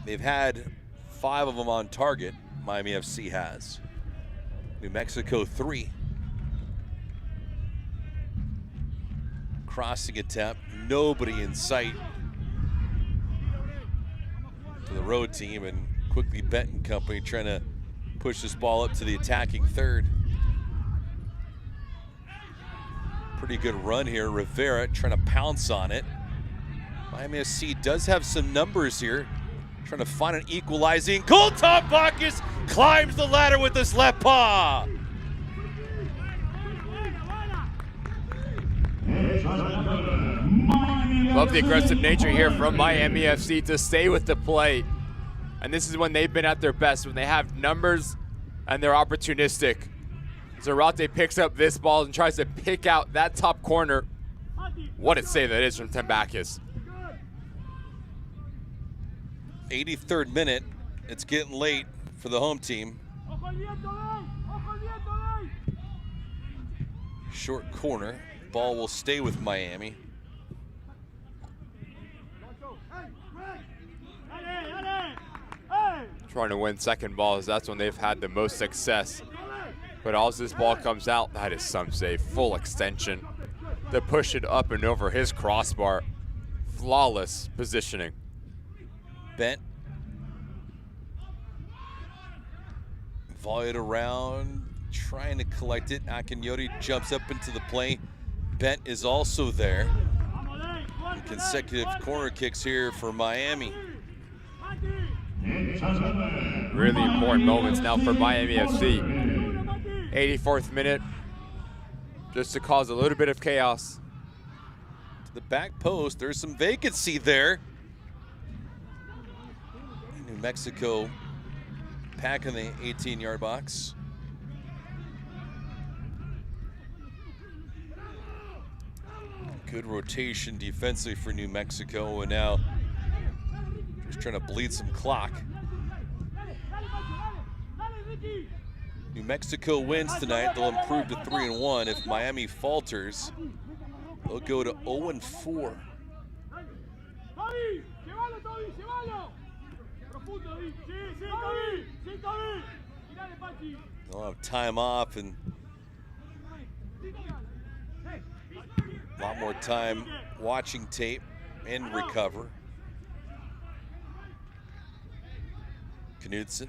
They've had 5 of them on target, Miami FC has. New Mexico 3. Crossing attempt, nobody in sight for the road team, and quickly Benton Company trying to push this ball up to the attacking third. Pretty good run here. Rivera trying to pounce on it. Miami FC does have some numbers here. Trying to find an equalizing goal. Tom Bacchus climbs the ladder with his left paw. Love the aggressive nature here from Miami FC to stay with the play. And this is when they've been at their best, when they have numbers and they're opportunistic. Zarate picks up this ball and tries to pick out that top corner. What a save that is from Tim Bacchus. 83rd minute. It's getting late for the home team. Short corner. Ball will stay with Miami. Trying to win second balls, that's when they've had the most success. But as this ball comes out, that is some save. Full extension to push it up and over his crossbar. Flawless positioning. Bent. Volleyed around, trying to collect it. Akinyoti jumps up into the play. Bent is also there. And consecutive corner kicks here for Miami. Really important moments now for Miami FC. 84th minute, just to cause a little bit of chaos. To the back post, there's some vacancy there. New Mexico packing the 18-yard box. Good rotation defensively for New Mexico, and now just trying to bleed some clock. New Mexico wins tonight, they'll improve to 3-1. If Miami falters, they'll go to 0-4. They'll have time off and a lot more time watching tape and recover. Knudsen.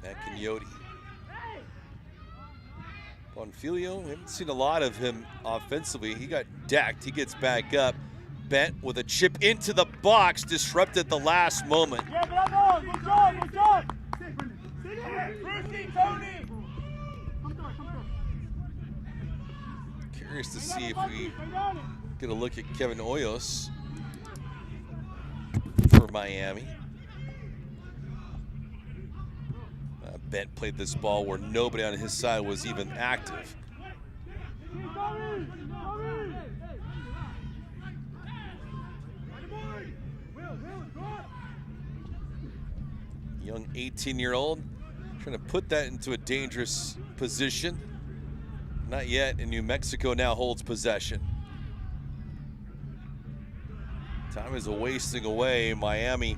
Coyote. Bonfilio, we haven't seen a lot of him offensively. He got decked, he gets back up. Bent with a chip into the box, disrupted the last moment. Curious to see if we get a look at Kevin Hoyos for Miami. Bent played this ball where nobody on his side was even active. Young 18-year-old trying to put that into a dangerous position. Not yet, and New Mexico now holds possession. Time is wasting away. Miami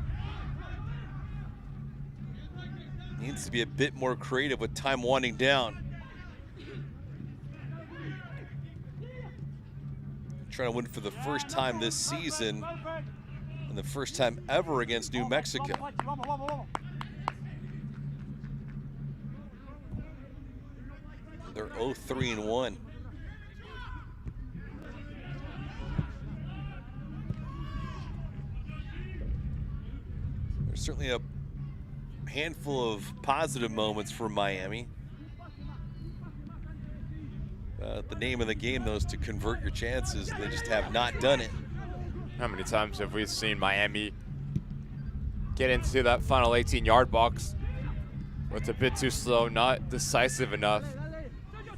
needs to be a bit more creative with time winding down. Trying to win for the first time this season and the first time ever against New Mexico. They're 0-3-1. There's certainly a handful of positive moments for Miami. The name of the game, though, is to convert your chances, and they just have not done it. How many times have we seen Miami get into that final 18-yard box? It's a bit too slow, not decisive enough.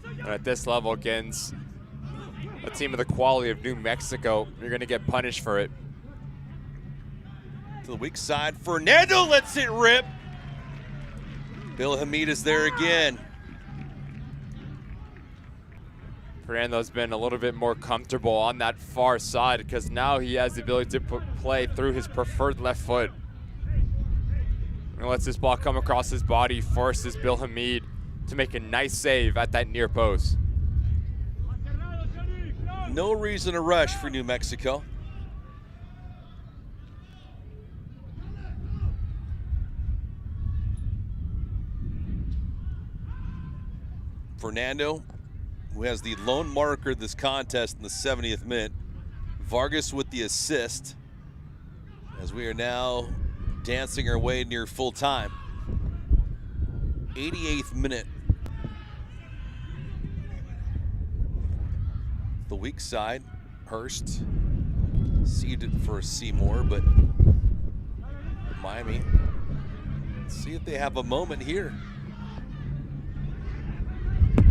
And at this level against a team of the quality of New Mexico, you're going to get punished for it. To the weak side, Fernando lets it rip. Bill Hamid is there again. Fernando's been a little bit more comfortable on that far side because now he has the ability to play through his preferred left foot. And lets this ball come across his body, forces Bill Hamid to make a nice save at that near post. No reason to rush for New Mexico. Fernando, who has the lone marker this contest in the 70th minute. Vargas with the assist, as we are now dancing our way near full time. 88th minute. The weak side, Hurst seeded for Seymour, but Miami, let's see if they have a moment here.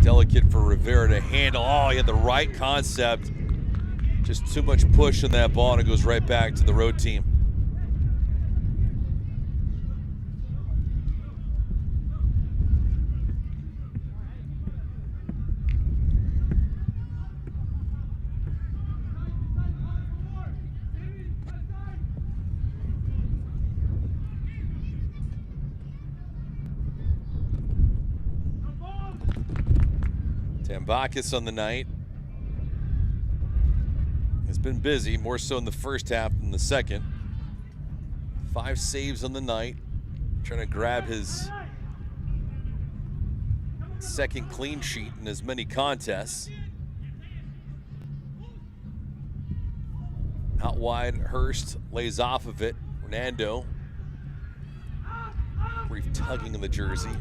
Delicate for Rivera to handle. Oh, he had the right concept. Just too much push on that ball, and it goes right back to the road team. Tambakis on the night has been busy, more so in the first half than the second. 5 saves on the night, trying to grab his second clean sheet in as many contests. Out wide, Hurst lays off of it. Fernando, brief tugging of the jersey.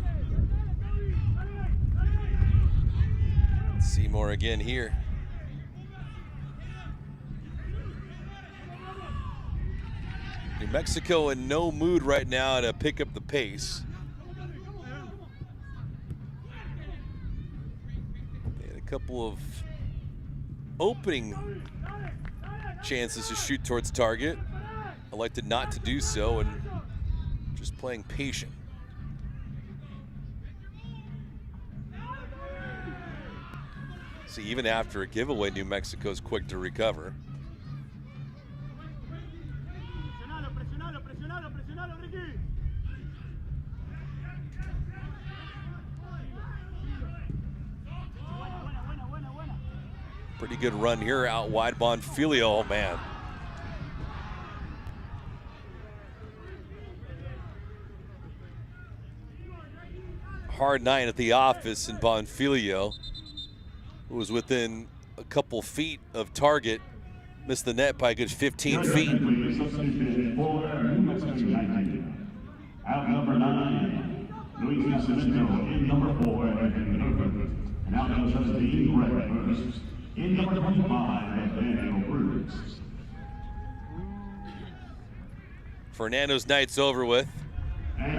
Seymour again here. New Mexico in no mood right now to pick up the pace. couple of opening chances to shoot towards target. Elected not to do so and just playing patient. See, even after a giveaway, New Mexico's quick to recover. Pretty good run here out wide. Bonfilio, oh man. Hard night at the office, and Bonfilio, who was within a couple feet of target, missed the net by a good 15 feet. Out number 9, Luis Nascimento in number 4, and out number 17, Greg Hurst. In number 25, Daniel Bruce. Fernando's night's over with.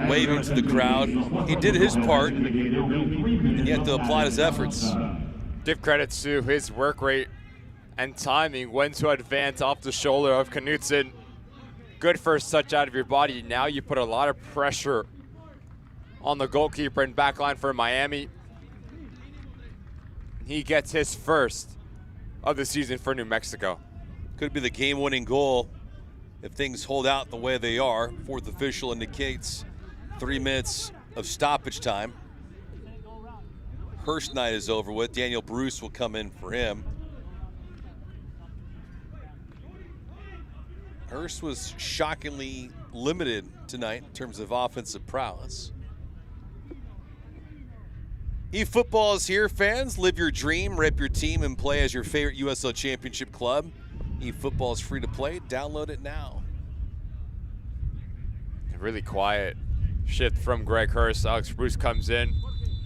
Waving to the crowd. He did his part, and you have to applaud his efforts. Give credit to his work rate and timing when to advance off the shoulder of Knutson. Good first touch out of your body. Now you put a lot of pressure on the goalkeeper and back line for Miami. He gets his first of the season for New Mexico. Could be the game-winning goal if things hold out the way they are. Fourth official indicates 3 minutes of stoppage time. Hurst night is over with. Daniel Bruce will come in for him. Hurst was shockingly limited tonight in terms of offensive prowess. eFootball is here, fans. Live your dream, rep your team, and play as your favorite USL Championship club. eFootball is free to play. Download it now. A really quiet shift from Greg Hurst. Alex Bruce comes in.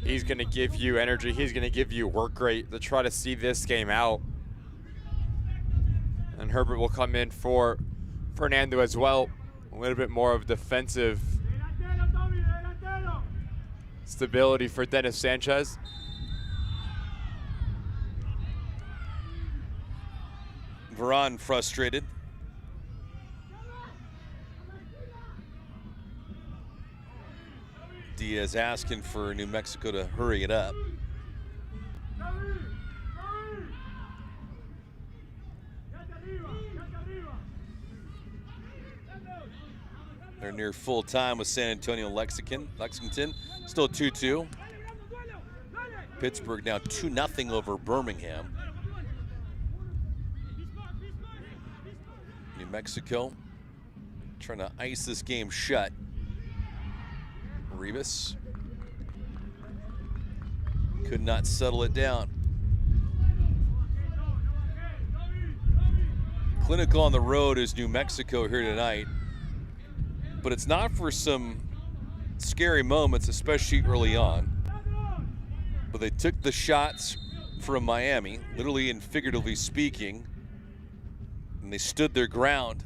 He's going to give you energy. He's going to give you work rate to try to see this game out. And Herbert will come in for Fernando as well. A little bit more of defensive stability for Dennis Sanchez. Varane frustrated. Diaz asking for New Mexico to hurry it up. They're near full time with San Antonio Lexington. Still 2-2. Pittsburgh now 2-0 over Birmingham. New Mexico trying to ice this game shut. Rivas could not settle it down. Clinical on the road is New Mexico here tonight, but it's not for some scary moments, especially early on. But they took the shots from Miami, literally and figuratively speaking, and they stood their ground.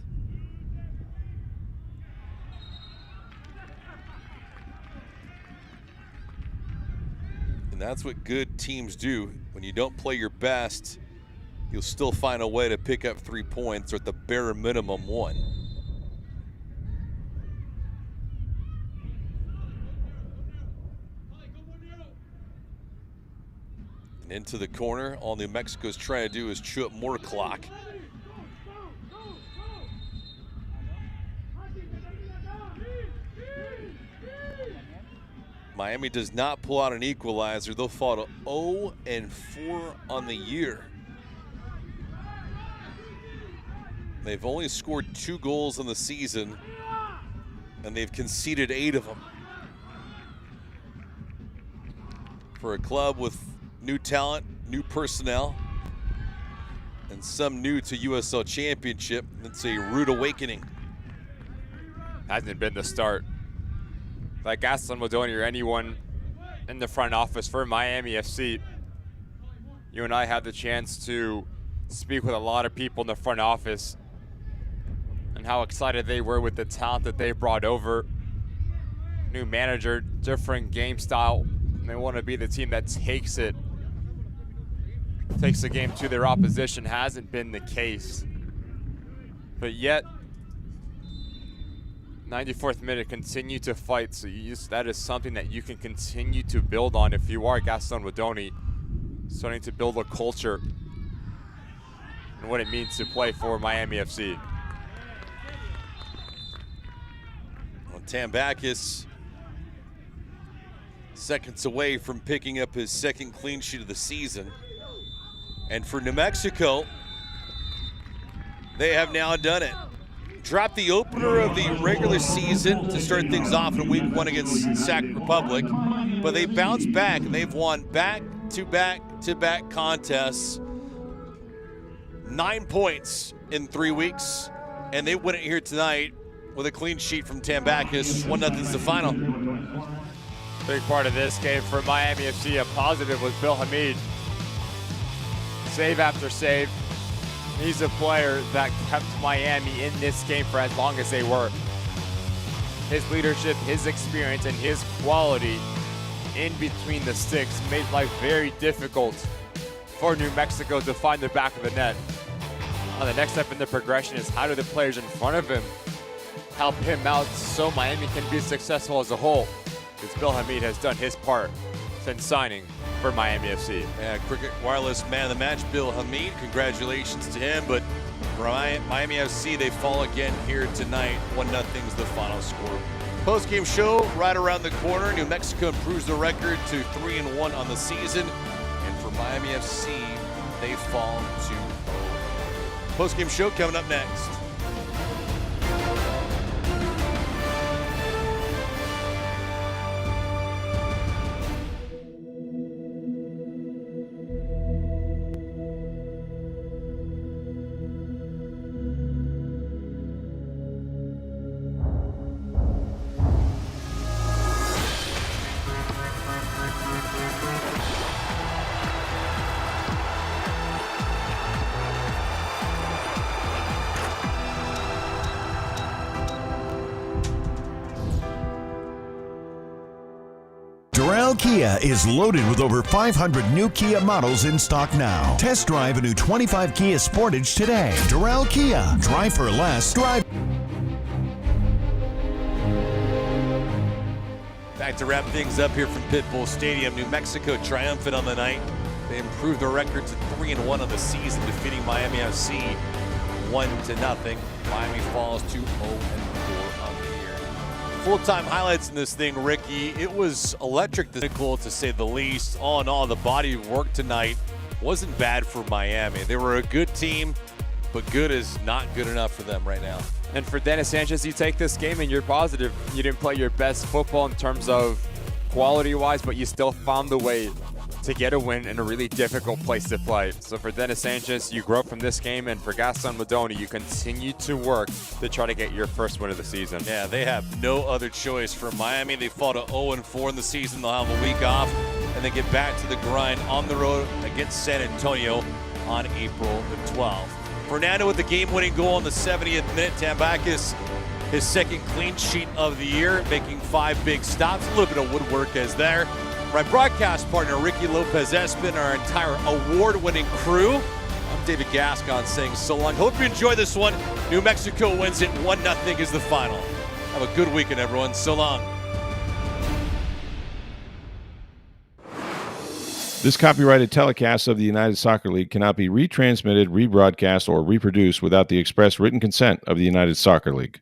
And that's what good teams do. When you don't play your best, you'll still find a way to pick up 3 points, or at the bare minimum 1. And into the corner. All New Mexico's trying to do is chew up more clock. Miami does not pull out an equalizer. They'll fall to 0-4 on the year. They've only scored 2 goals in the season, and they've conceded 8 of them. For a club with new talent, new personnel, and some new to USL Championship, it's a rude awakening. Hasn't been the start. Like Gaston Modoni or anyone in the front office for Miami FC, you and I had the chance to speak with a lot of people in the front office and how excited they were with the talent that they brought over. New manager, different game style. And they want to be the team that takes it takes the game to their opposition. Hasn't been the case. But yet, 94th minute, continue to fight. So that is something that you can continue to build on if you are Gaston Wadoni, starting to build a culture and what it means to play for Miami FC. Well, Tambakis seconds away from picking up his second clean sheet of the season. And for New Mexico, they have now done it. Dropped the opener of the regular season to start things off in week 1 against Sac Republic, but they bounced back and they've won back-to-back contests, 9 points in 3 weeks, and they win it here tonight with a clean sheet from Tambakis. 1-0's the final. Big part of this game for Miami FC, a positive, was Bill Hamid. Save after save. He's a player that kept Miami in this game for as long as they were. His leadership, his experience, and his quality in between the sticks made life very difficult for New Mexico to find the back of the net. Now, the next step in the progression is how do the players in front of him help him out so Miami can be successful as a whole? Because Bill Hamid has done his part since signing for Miami FC. Yeah, Cricket Wireless Man of the Match, Bill Hamid. Congratulations to him. But for Miami FC, they fall again here tonight. 1-0's the final score. Post-game show right around the corner. New Mexico improves the record to 3-1 on the season. And for Miami FC, they fall to 0. Post-game show coming up next. Kia is loaded with over 500 new Kia models in stock now. Test drive a new 25 Kia Sportage today. Doral Kia. Drive for less. Drive. Back to wrap things up here from Pitbull Stadium. New Mexico triumphant on the night. They improved their record to 3-1 on the season, defeating Miami FC 1-0. Miami falls to 0-4 on the year. Full-time highlights in this thing, Ricky. It was electric, to say the least. All in all, the body of work tonight wasn't bad for Miami. They were a good team, but good is not good enough for them right now. And for Dennis Sanchez, you take this game and you're positive. You didn't play your best football in terms of quality-wise, but you still found the way to get a win in a really difficult place to play. So for Dennis Sanchez, you grow from this game, and for Gaston Madoni, you continue to work to try to get your first win of the season. Yeah, they have no other choice. For Miami, they fall to 0-4 in the season. They'll have a week off, and they get back to the grind on the road against San Antonio on April the 12th. Fernando with the game-winning goal in the 70th minute. Tambakis, his second clean sheet of the year, making 5 big stops. A little bit of woodwork as there. My broadcast partner, Ricky Lopez-Espin, our entire award-winning crew. I'm David Gascon saying so long. Hope you enjoy this one. New Mexico wins it 1-0 is the final. Have a good weekend, everyone. So long. This copyrighted telecast of the United Soccer League cannot be retransmitted, rebroadcast, or reproduced without the express written consent of the United Soccer League.